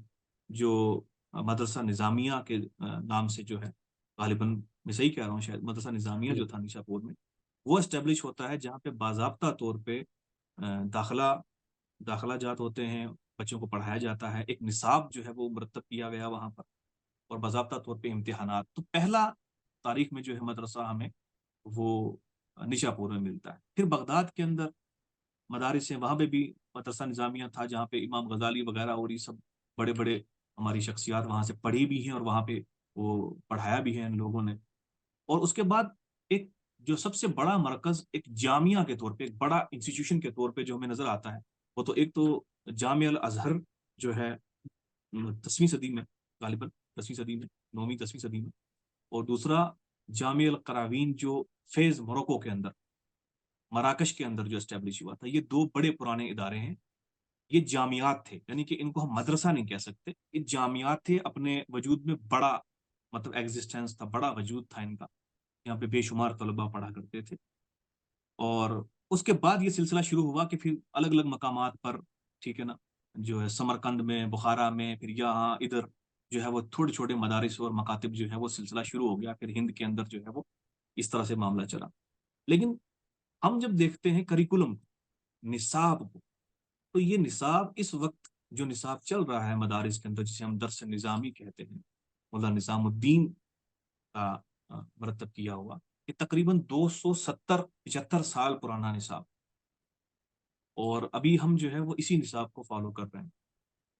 جو مدرسہ نظامیہ کے نام سے جو ہے، غالباً میں صحیح کہہ رہا ہوں شاید، مدرسہ نظامیہ جو تھا نشاپور میں، وہ اسٹیبلش ہوتا ہے، جہاں پہ باضابطہ طور پہ داخلہ جات ہوتے ہیں، بچوں کو پڑھایا جاتا ہے، ایک نصاب جو ہے وہ مرتب کیا گیا وہاں پر، اور باضابطہ طور پہ امتحانات. تو پہلا تاریخ میں جو ہے مدرسہ ہمیں وہ نشاپور میں ملتا ہے. پھر بغداد کے اندر مدارس ہیں، وہاں پہ بھی مدرسہ نظامیہ تھا، جہاں پہ امام غزالی وغیرہ اور یہ سب بڑے بڑے ہماری شخصیات وہاں سے پڑھی بھی ہیں، اور وہاں پہ وہ پڑھایا بھی ہے ان لوگوں نے. اور اس کے بعد ایک جو سب سے بڑا مرکز ایک جامعہ کے طور پہ، ایک بڑا انسٹیٹیوشن کے طور پہ جو ہمیں نظر آتا ہے، وہ تو ایک تو جامعہ الازہر جو ہے 10ویں صدی میں، غالباً 10ویں صدی میں، 9ویں 10ویں صدی میں، اور دوسرا جامعہ القراوین جو فیض موروکو کے اندر، مراکش کے اندر جو اسٹیبلش ہوا تھا. یہ دو بڑے پرانے ادارے ہیں. یہ جامعات تھے، یعنی کہ ان کو ہم مدرسہ نہیں کہہ سکتے، یہ جامعات تھے، اپنے وجود میں بڑا مطلب ایگزسٹنس تھا، بڑا وجود تھا ان کا، یہاں پہ بے شمار طلباء پڑھا کرتے تھے. اور اس کے بعد یہ سلسلہ شروع ہوا کہ پھر الگ الگ مقامات پر، ٹھیک ہے نا، جو ہے سمرقند میں، بخارا میں، پھر یہاں ادھر جو ہے وہ چھوٹے چھوٹے مدارس اور مکاتب جو ہے وہ سلسلہ شروع ہو گیا. پھر ہند کے اندر جو ہے وہ اس طرح سے معاملہ چلا. لیکن ہم جب دیکھتے ہیں کریکولم، نصاب کو، تو یہ نصاب اس وقت جو نصاب چل رہا ہے مدارس کے اندر، جسے ہم درس نظامی کہتے ہیں، مولانا نظام الدین کا مرتب کیا ہوا، یہ تقریباً 270-75 سال پرانا نصاب، اور ابھی ہم جو ہے وہ اسی نصاب کو فالو کر رہے ہیں.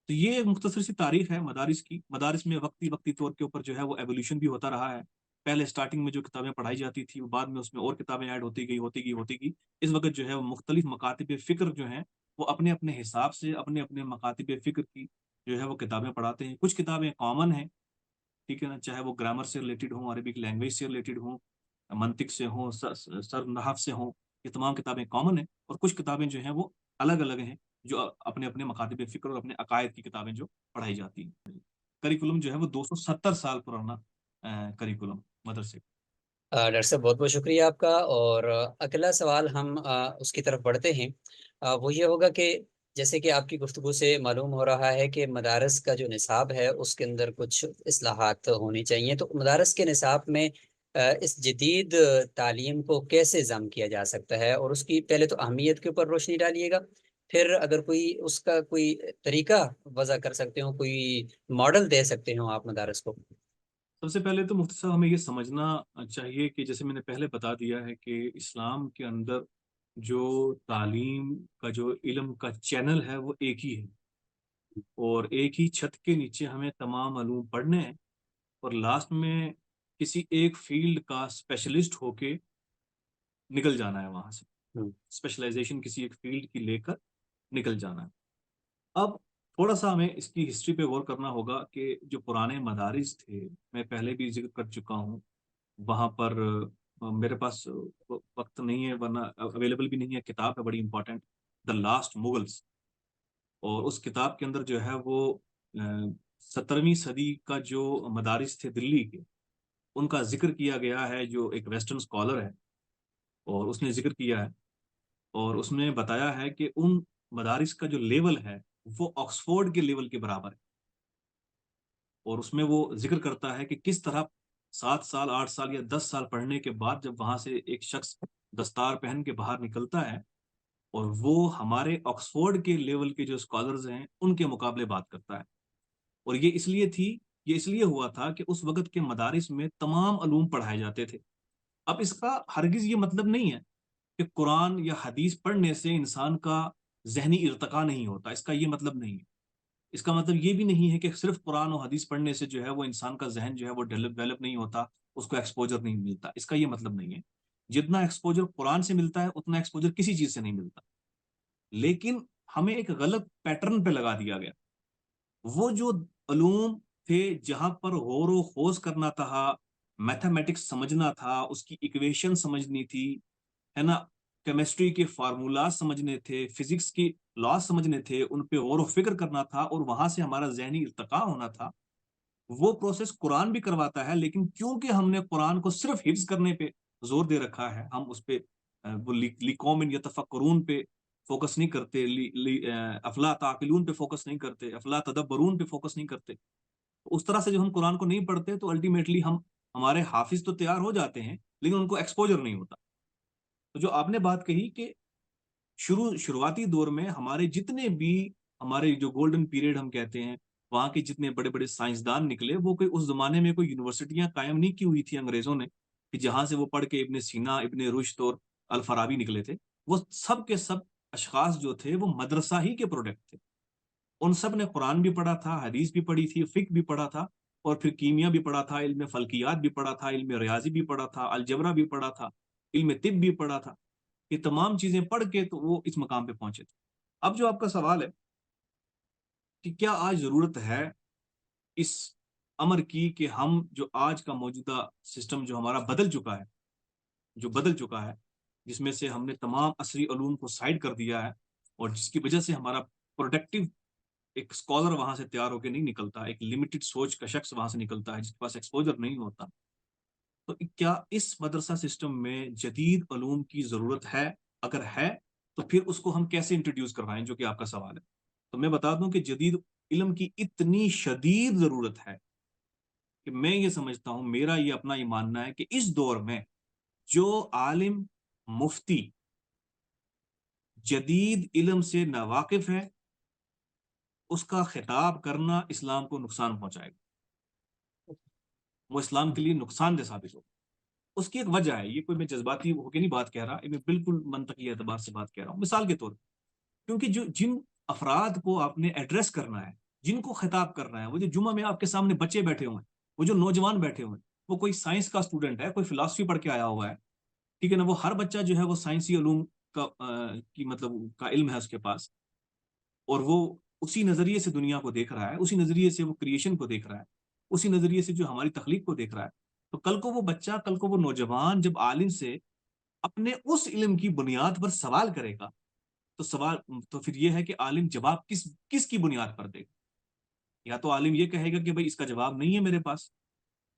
تو یہ ایک مختصر سی تاریخ ہے مدارس کی. مدارس میں وقتی طور کے اوپر جو ہے وہ ایولیوشن بھی ہوتا رہا ہے. پہلے سٹارٹنگ میں جو کتابیں پڑھائی جاتی تھی، وہ بعد میں اس میں اور کتابیں ایڈ ہوتی گئی. اس وقت جو ہے وہ مختلف مکاتب فکر جو ہیں وہ اپنے اپنے حساب سے اپنے اپنے مکاتب فکر کی جو ہے وہ کتابیں پڑھاتے ہیں. کچھ کتابیں کامن ہیں، ٹھیک ہے نا، چاہے وہ گرامر سے ریلیٹڈ ہوں، عربک لینگویج سے ریلیٹڈ ہوں، منطق سے ہوں، صرف نحو سے ہوں، یہ تمام کتابیں کامن ہیں. اور کچھ کتابیں جو ہیں وہ الگ الگ ہیں، جو اپنے اپنے مکاتب فکر اور اپنے عقائد کی کتابیں جو پڑھائی جاتی ہیں. کریکولم جو ہے وہ 270 سال پرانا کریکولم مدرسے.
ڈاکٹر صاحب بہت بہت شکریہ آپ کا. اور اگلا سوال ہم اس کی طرف بڑھتے ہیں. وہ یہ ہوگا کہ جیسے کہ آپ کی گفتگو سے معلوم ہو رہا ہے کہ مدارس کا جو نصاب ہے اس کے اندر کچھ اصلاحات ہونی چاہیے، تو مدارس کے نصاب میں اس جدید تعلیم کو کیسے ضم کیا جا سکتا ہے، اور اس کی پہلے تو اہمیت کے اوپر روشنی ڈالیے گا، پھر اگر کوئی اس کا کوئی طریقہ وضع کر سکتے ہو، کوئی ماڈل دے سکتے ہو آپ مدارس کو.
سب سے پہلے تو مفتی صاحب ہمیں یہ سمجھنا چاہیے کہ جیسے میں نے پہلے بتا دیا ہے کہ اسلام کے اندر جو تعلیم کا جو علم کا چینل ہے وہ ایک ہی ہے، اور ایک ہی چھت کے نیچے ہمیں تمام علوم پڑھنے ہیں، اور لاسٹ میں کسی ایک فیلڈ کا اسپیشلسٹ ہو کے نکل جانا ہے وہاں سے،
ہوں،
اسپیشلائزیشن کسی ایک فیلڈ کی لے کر نکل جانا ہے۔ اب تھوڑا سا ہمیں اس کی ہسٹری پہ غور کرنا ہوگا کہ جو پرانے مدارس تھے، میں پہلے بھی ذکر کر چکا ہوں، وہاں پر میرے پاس وقت نہیں ہے، ورنہ اویلیبل بھی نہیں ہے، کتاب ہے بڑی امپورٹنٹ، دا لاسٹ مغلس، اور اس کتاب کے اندر جو ہے وہ 17ویں صدی کا جو مدارس تھے دلی کے، ان کا ذکر کیا گیا ہے، جو ایک ویسٹرن اسکالر ہے اور اس نے ذکر کیا ہے، اور اس نے بتایا ہے کہ ان مدارس کا جو لیول ہے وہ آکسفورڈ کے لیول کے برابر ہے، اور اس میں وہ ذکر کرتا ہے کہ کس طرح 7 سال 8 سال یا 10 سال پڑھنے کے بعد جب وہاں سے ایک شخص دستار پہن کے باہر نکلتا ہے اور وہ ہمارے آکسفورڈ کے لیول کے جو اسکالرز ہیں ان کے مقابلے بات کرتا ہے، اور یہ اس لیے ہوا تھا کہ اس وقت کے مدارس میں تمام علوم پڑھائے جاتے تھے۔ اب اس کا ہرگز یہ مطلب نہیں ہے کہ قرآن یا حدیث پڑھنے سے انسان کا ذہنی ارتقا نہیں ہوتا، اس کا یہ مطلب نہیں ہے۔ اس کا مطلب یہ بھی نہیں ہے کہ صرف قرآن و حدیث پڑھنے سے جو ہے وہ انسان کا ذہن جو ہے وہ ڈیولپ نہیں ہوتا، اس کو ایکسپوجر نہیں ملتا، اس کا یہ مطلب نہیں ہے۔ جتنا ایکسپوجر قرآن سے ملتا ہے اتنا ایکسپوجر کسی چیز سے نہیں ملتا، لیکن ہمیں ایک غلط پیٹرن پہ لگا دیا گیا۔ وہ جو علوم تھے جہاں پر غور و خوض کرنا تھا، میتھمیٹکس سمجھنا تھا، اس کی ایکویشن سمجھنی تھی، ہے نا، کیمسٹری کے فارمولاز سمجھنے تھے، فزکس کی لاز سمجھنے تھے، ان پہ غور و فکر کرنا تھا، اور وہاں سے ہمارا ذہنی ارتقاء ہونا تھا، وہ پروسیس قرآن بھی کرواتا ہے، لیکن کیونکہ ہم نے قرآن کو صرف حفظ کرنے پہ زور دے رکھا ہے، ہم اس پہ وہ لقوم یتفکرون پہ فوکس نہیں کرتے، افلا تعقلون پہ فوکس نہیں کرتے، افلا تدبرون پہ فوکس نہیں کرتے، اس طرح سے جب ہم قرآن کو نہیں پڑھتے تو الٹیمیٹلی ہمارے حافظ تو تیار ہو جاتے ہیں لیکن ان کو ایکسپوجر نہیں ہوتا۔ تو جو آپ نے بات کہی کہ شروعاتی دور میں ہمارے جتنے بھی ہمارے جو گولڈن پیریڈ ہم کہتے ہیں، وہاں کے جتنے بڑے بڑے سائنسدان نکلے، وہ کوئی اس زمانے میں کوئی یونیورسٹیاں قائم نہیں کی ہوئی تھی انگریزوں نے کہ جہاں سے وہ پڑھ کے ابن سینا، ابن رشد اور الفارابی نکلے تھے۔ وہ سب کے سب اشخاص جو تھے وہ مدرسہ ہی کے پروڈکٹ تھے، ان سب نے قرآن بھی پڑھا تھا، حدیث بھی پڑھی تھی، فقہ بھی پڑھا تھا، اور پھر کیمیا بھی پڑھا تھا، علم فلکیات بھی پڑھا تھا، علم ریاضی بھی پڑھا تھا، الجبرا بھی پڑھا تھا، علم طب بھی پڑھا تھا۔ یہ تمام چیزیں پڑھ کے تو وہ اس مقام پہ پہنچے تھے۔ اب جو آپ کا سوال ہے کہ کیا آج ضرورت ہے اس امر کی کہ ہم جو آج کا موجودہ سسٹم جو ہمارا بدل چکا ہے، جس میں سے ہم نے تمام عصری علوم کو سائڈ کر دیا ہے، اور جس کی وجہ سے ہمارا پروڈکٹیو ایک اسکالر وہاں سے تیار ہو کے نہیں نکلتا، ایک لمیٹڈ سوچ کا شخص وہاں سے نکلتا ہے جس کے پاس ایکسپوجر نہیں ہوتا، تو کیا اس مدرسہ سسٹم میں جدید علوم کی ضرورت ہے؟ اگر ہے تو پھر اس کو ہم کیسے انٹروڈیوس کروائیں، جو کہ آپ کا سوال ہے۔ تو میں بتا دوں کہ جدید علم کی اتنی شدید ضرورت ہے کہ میں یہ سمجھتا ہوں، میرا یہ اپنا یہ ماننا ہے کہ اس دور میں جو عالم مفتی جدید علم سے ناواقف ہے، اس کا خطاب کرنا اسلام کو نقصان پہنچائے گا، وہ اسلام کے لیے نقصان دہ ثابت ہوگا۔ اس کی ایک وجہ ہے، یہ کوئی میں جذباتی ہو کے نہیں بات کہہ رہا، میں بالکل منطقی اعتبار سے بات کہہ رہا ہوں، مثال کے طور پر، کیونکہ جن افراد کو آپ نے ایڈریس کرنا ہے، جن کو خطاب کرنا ہے، وہ جو جمعہ میں آپ کے سامنے بچے بیٹھے ہوئے ہیں، وہ جو نوجوان بیٹھے ہوئے ہیں، وہ کوئی سائنس کا اسٹوڈنٹ ہے، کوئی فلاسفی پڑھ کے آیا ہوا ہے، ٹھیک ہے نا، وہ ہر بچہ جو ہے وہ سائنسی علوم کا کی مطلب کا علم ہے اس کے پاس، اور وہ اسی نظریے سے دنیا کو دیکھ رہا ہے، اسی نظریے سے وہ کریشن کو دیکھ رہا ہے، اسی نظریے سے جو ہماری تخلیق کو دیکھ رہا ہے۔ تو کل کو وہ بچہ، کل کو وہ نوجوان جب عالم سے اپنے اس علم کی بنیاد پر سوال کرے گا، تو پھر یہ ہے کہ عالم جواب کس کی بنیاد پر دے گا؟ یا تو عالم یہ کہے گا کہ بھائی اس کا جواب نہیں ہے میرے پاس۔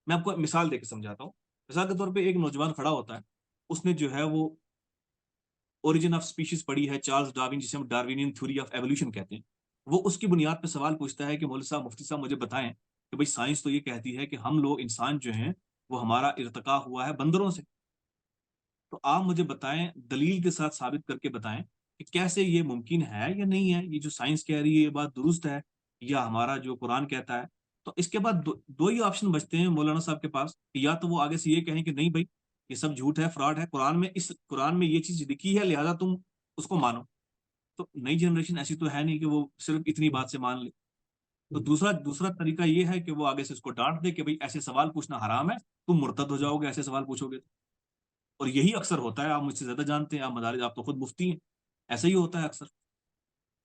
میں آپ کو مثال دے کے سمجھاتا ہوں۔ مثال کے طور پہ ایک نوجوان کھڑا ہوتا ہے، اس نے جو ہے وہ اوریجن آف سپیشیز پڑھی ہے، چارلز ڈارون، جسے ہم ڈارونین تھیوری آف ایوولوشن کہتے ہیں، وہ اس کی بنیاد پہ سوال پوچھتا ہے کہ مولوی صاحب، مفتی صاحب، مجھے بتائیں کہ بھائی سائنس تو یہ کہتی ہے کہ ہم لوگ انسان جو ہیں وہ ہمارا ارتقا ہوا ہے بندروں سے، تو آپ مجھے بتائیں، دلیل کے ساتھ ثابت کر کے بتائیں کہ کیسے یہ ممکن ہے یا نہیں ہے، یہ جو سائنس کہہ رہی ہے یہ بات درست ہے یا ہمارا جو قرآن کہتا ہے تو اس کے بعد دو ہی آپشن بچتے ہیں مولانا صاحب کے پاس، یا تو وہ آگے سے یہ کہیں کہ نہیں بھائی یہ سب جھوٹ ہے، فراڈ ہے، قرآن میں یہ چیز لکھی ہے لہذا تم اس کو مانو. تو نئی جنریشن ایسی تو ہے نہیں کہ وہ صرف اتنی بات سے مان لے. تو دوسرا طریقہ یہ ہے کہ وہ آگے سے اس کو ڈانٹ دے کہ بھائی ایسے سوال پوچھنا حرام ہے، تم مرتد ہو جاؤ گے ایسے سوال پوچھو گے. اور یہی اکثر ہوتا ہے، آپ مجھ سے زیادہ جانتے ہیں، آپ مدارس، آپ تو خود مفتی ہیں، ایسا ہی ہوتا ہے اکثر.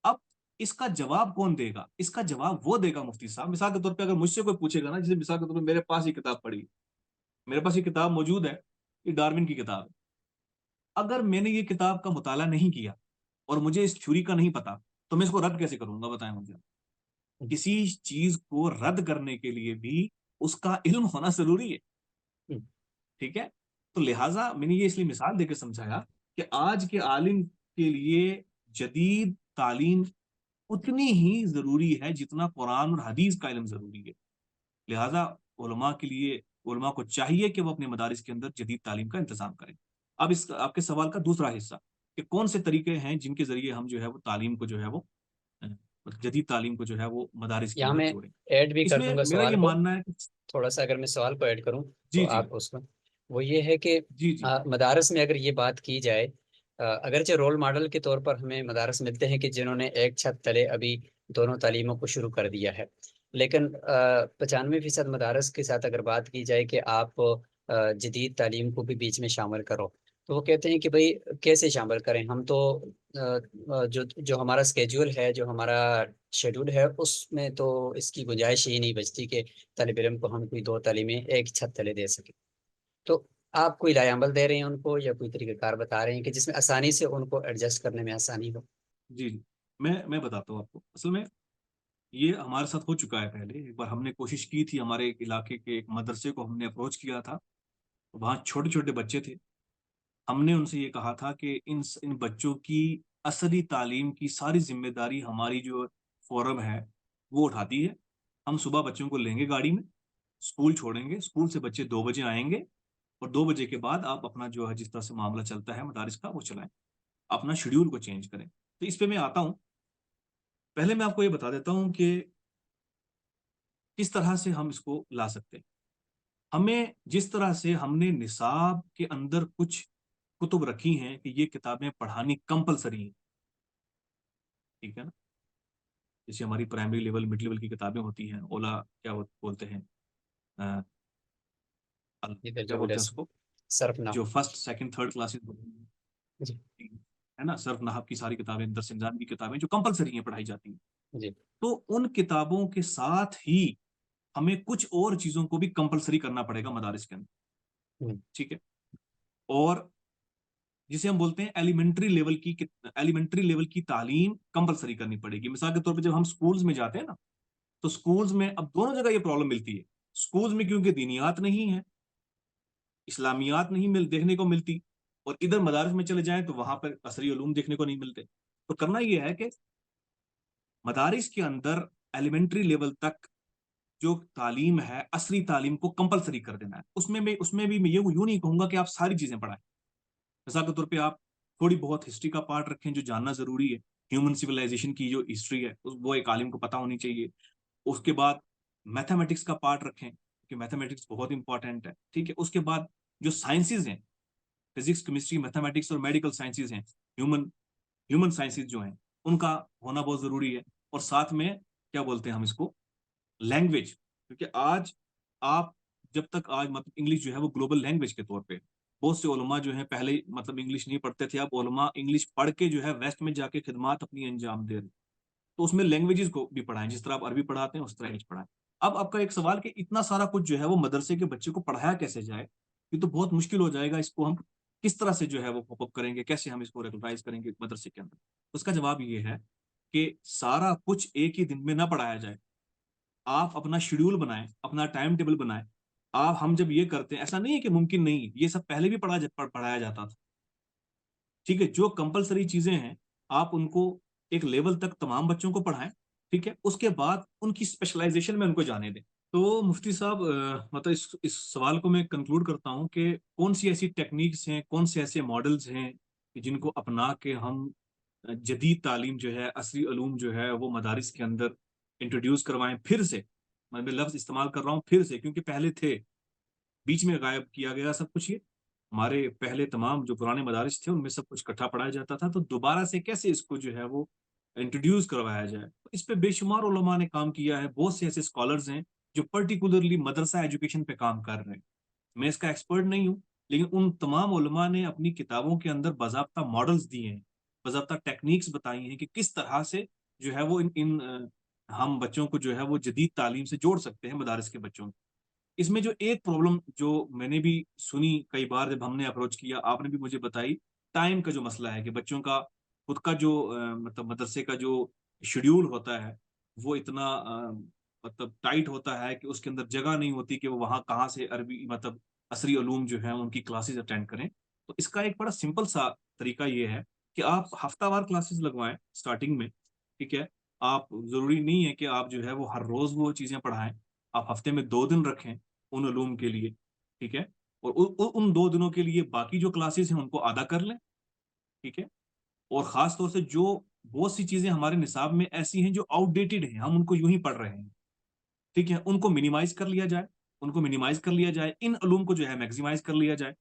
اب اس کا جواب کون دے گا؟ اس کا جواب وہ دے گا مفتی صاحب. مثال کے طور پہ اگر مجھ سے کوئی پوچھے گا نا، جیسے مثال کے طور پہ میرے پاس یہ کتاب پڑھی، میرے پاس یہ کتاب موجود ہے، یہ ڈارون کی کتاب ہے. اگر میں نے یہ کتاب کا مطالعہ نہیں کیا اور مجھے اس تھیوری کا نہیں پتا، تو میں اس کو رد کیسے کروں گا؟ بتائیں مجھے. کسی چیز کو رد کرنے کے لیے بھی اس کا علم ہونا ضروری ہے. ٹھیک ہے، تو لہٰذا میں نے یہ اس لیے مثال دے کے سمجھایا کہ آج کے عالم کے لیے جدید تعلیم اتنی ہی ضروری ہے جتنا قرآن اور حدیث کا علم ضروری ہے. لہٰذا علماء کے لیے، علماء کو چاہیے کہ وہ اپنے مدارس کے اندر جدید تعلیم کا انتظام کریں. اب آپ کے سوال کا دوسرا حصہ کہ کون سے طریقے ہیں جن کے ذریعے ہم جو ہے وہ تعلیم کو جو ہے وہ جدید تعلیم کو جو ہے وہ مدارس کے
یہاں
اندر
میں
جوڑیں.
ایڈ بھی
اس
کر
میں
دوں گا
میرا
سوال
یہ
کو،
ماننا ہے کہ
تھوڑا سا اگر میں سوال کو ایڈ کروں
جی
تو
جی
آپ اس میں، وہ یہ ہے کہ
جی جی
مدارس میں اگر یہ بات کی جائے، اگرچہ رول ماڈل کے طور پر ہمیں مدارس ملتے ہیں کہ جنہوں نے ایک چھت تلے ابھی دونوں تعلیموں کو شروع کر دیا ہے، لیکن 95% مدارس کے ساتھ اگر بات کی جائے کہ آپ جدید تعلیم کو بھی بیچ میں شامل کرو، تو وہ کہتے ہیں کہ بھئی کیسے شامل کریں؟ ہم تو جو ہمارا اسکیجول ہے، جو ہمارا شیڈول ہے، اس میں تو اس کی گنجائش ہی نہیں بچتی کہ طالب علم کو ہم کوئی دو تعلیمیں ایک چھت تلے دے سکیں. تو آپ کوئی رائے عمل دے رہے ہیں ان کو، یا کوئی طریقہ کار بتا رہے ہیں کہ جس میں آسانی سے ان کو ایڈجسٹ کرنے میں آسانی ہو؟
جی جی میں بتاتا ہوں آپ کو. اصل میں یہ ہمارے ساتھ ہو چکا ہے. پہلے ایک بار ہم نے کوشش کی تھی، ہمارے ایک علاقے کے ایک مدرسے کو ہم نے اپروچ کیا تھا. وہاں چھوٹے چھوٹے بچے تھے. ہم نے ان سے یہ کہا تھا کہ ان بچوں کی اصلی تعلیم کی ساری ذمہ داری ہماری جو فورم ہے وہ اٹھاتی ہے. ہم صبح بچوں کو لیں گے گاڑی میں، اسکول چھوڑیں گے، اسکول سے بچے 2 بجے آئیں گے، اور 2 بجے کے بعد آپ اپنا جو ہے جس طرح سے معاملہ چلتا ہے مدارس کا وہ چلائیں، اپنا شیڈیول کو چینج کریں. تو اس پہ میں آتا ہوں. پہلے میں آپ کو یہ بتا دیتا ہوں کہ کس طرح سے ہم اس کو لا سکتے ہیں. ہمیں جس طرح سے ہم نے نصاب کے اندر کچھ کتب رکھی ہیں کہ یہ کتابیں پڑھانی کمپلسری ہیں، ٹھیک ہے نا. جیسے ہماری پرائمری لیول، مڈ لیول کی کتابیں ہوتی ہیں، اولا کیا بولتے ہیں، کیا بولتے ہیں اس کو،
صرف نہ
جو فرسٹ سیکنڈ تھرڈ کلاسز ہوتی
جی
ہے نا، صرف نحو کی ساری کتابیں، درس انجام کی کتابیں جو کمپلسری ہیں، پڑھائی جاتی ہیں.
جی
تو ان کتابوں کے ساتھ ہی ہمیں کچھ اور چیزوں کو بھی کمپلسری کرنا پڑے گا مدارس کے اندر. ٹھیک ہے. اور جسے ہم بولتے ہیں ایلیمنٹری لیول کی تعلیم کمپلسری کرنی پڑے گی. مثال کے طور پہ جب ہم سکولز میں جاتے ہیں نا، تو سکولز میں اب دونوں جگہ یہ پرابلم ملتی ہے. سکولز میں کیونکہ دینیات نہیں ہے، اسلامیات نہیں دیکھنے کو ملتی، اور ادھر مدارس میں چلے جائیں تو وہاں پر عصری علوم دیکھنے کو نہیں ملتے. تو کرنا یہ ہے کہ مدارس کے اندر ایلیمنٹری لیول تک جو تعلیم ہے، عصری تعلیم کو کمپلسری کر دینا ہے. اس میں بھی میں یوں نہیں کہوں گا کہ آپ ساری چیزیں پڑھائیں. مثال کے طور پہ آپ تھوڑی بہت ہسٹری کا پارٹ رکھیں جو جاننا ضروری ہے. ہیومن سویلائزیشن کی جو ہسٹری ہے وہ ایک عالم کو پتہ ہونی چاہیے. اس کے بعد میتھمیٹکس کا پارٹ رکھیں کہ میتھمیٹکس بہت امپورٹنٹ ہے. ٹھیک ہے. اس کے بعد جو سائنسز ہیں، فزکس، کیمسٹری، میتھمیٹکس اور میڈیکل سائنسز ہیں، ہیومن سائنسز جو ہیں، ان کا ہونا بہت ضروری ہے. اور ساتھ میں کیا بولتے ہیں ہم اس کو، لینگویج. کیونکہ آج آپ جب تک آج مطلب انگلش جو ہے وہ گلوبل لینگویج کے طور پہ، بہت سے علماء جو ہیں پہلے مطلب انگلش نہیں پڑھتے تھے، اب علماء انگلش پڑھ کے جو ہے ویسٹ میں جا کے خدمات اپنی انجام دے رہے. تو اس میں لینگویجز کو بھی پڑھائیں، جس طرح آپ عربی پڑھاتے ہیں اس طرح انگلش پڑھائیں. اب آپ کا ایک سوال کہ اتنا سارا کچھ جو ہے وہ مدرسے کے بچے کو پڑھایا کیسے جائے؟ یہ تو بہت مشکل ہو جائے گا. اس کو ہم کس طرح سے جو ہے وہ پاپ اپ کریں گے، کیسے ہم اس کو ریگولائز کریں گے مدرسے کے اندر؟ اس کا جواب یہ ہے کہ سارا کچھ ایک ہی دن میں نہ پڑھایا جائے. آپ اپنا شیڈیول بنائیں، اپنا ٹائم ٹیبل بنائیں. ہم جب یہ کرتے ہیں، ایسا نہیں ہے کہ ممکن نہیں، یہ سب پہلے بھی پڑھایا جاتا تھا. ٹھیک ہے. جو کمپلسری چیزیں ہیں آپ ان کو ایک لیول تک تمام بچوں کو پڑھائیں. ٹھیک ہے. اس کے بعد ان کی اسپیشلائزیشن میں ان کو جانے دیں. تو مفتی صاحب مطلب اس سوال کو میں کنکلوڈ کرتا ہوں کہ کون سی ایسی ٹیکنیکس ہیں، کون سے ایسے ماڈلز ہیں جن کو اپنا کے ہم جدید تعلیم جو ہے، عصری علوم جو ہے وہ مدارس کے اندر انٹروڈیوس کروائیں پھر سے. میں لفظ استعمال کر رہا ہوں پھر سے کیونکہ پہلے تھے، بیچ میں غائب کیا گیا سب کچھ یہ۔ ہمارے پہلے تمام جو پرانے مدارس تھے ان میں سب کچھ اکٹھا پڑھایا جاتا تھا، تو دوبارہ سے کیسے اس کو جو ہے وہ انٹروڈیوس کروایا جائے، اس پہ بے شمار علماء نے کام کیا ہے، بہت سے ایسے اسکالرز ہیں جو پرٹیکولرلی مدرسہ ایجوکیشن پہ کام کر رہے ہیں۔ میں اس کا ایکسپرٹ نہیں ہوں، لیکن ان تمام علماء نے اپنی کتابوں کے اندر باضابطہ ماڈلز دیے ہیں، باضابطہ ٹیکنیکس بتائی ہیں کہ کس طرح سے جو ہے وہ ہم بچوں کو جو ہے وہ جدید تعلیم سے جوڑ سکتے ہیں مدارس کے بچوں کو۔ اس میں جو ایک پرابلم جو میں نے بھی سنی کئی بار جب ہم نے اپروچ کیا، آپ نے بھی مجھے بتائی، ٹائم کا جو مسئلہ ہے کہ بچوں کا خود کا جو مطلب مدرسے کا جو شیڈیول ہوتا ہے وہ اتنا مطلب ٹائٹ ہوتا ہے کہ اس کے اندر جگہ نہیں ہوتی کہ وہ وہاں کہاں سے عربی مطلب عصری علوم جو ہیں ان کی کلاسز اٹینڈ کریں۔ تو اس کا ایک بڑا سمپل سا طریقہ یہ ہے کہ آپ ہفتہ وار کلاسز لگوائیں اسٹارٹنگ میں، ٹھیک ہے؟ آپ ضروری نہیں ہے کہ آپ جو ہے وہ ہر روز وہ چیزیں پڑھائیں، آپ ہفتے میں 2 دن رکھیں ان علوم کے لیے، ٹھیک ہے؟ اور ان 2 دنوں کے لیے باقی جو کلاسز ہیں ان کو آدھا کر لیں، ٹھیک ہے؟ اور خاص طور سے جو بہت سی چیزیں ہمارے نصاب میں ایسی ہیں جو آؤٹ ڈیٹڈ ہیں، ہم ان کو یوں ہی پڑھ رہے ہیں، ٹھیک ہے، ان کو منیمائز کر لیا جائے، ان کو منیمائز کر لیا جائے، ان علوم کو جو ہے میکسیمائز کر لیا جائے۔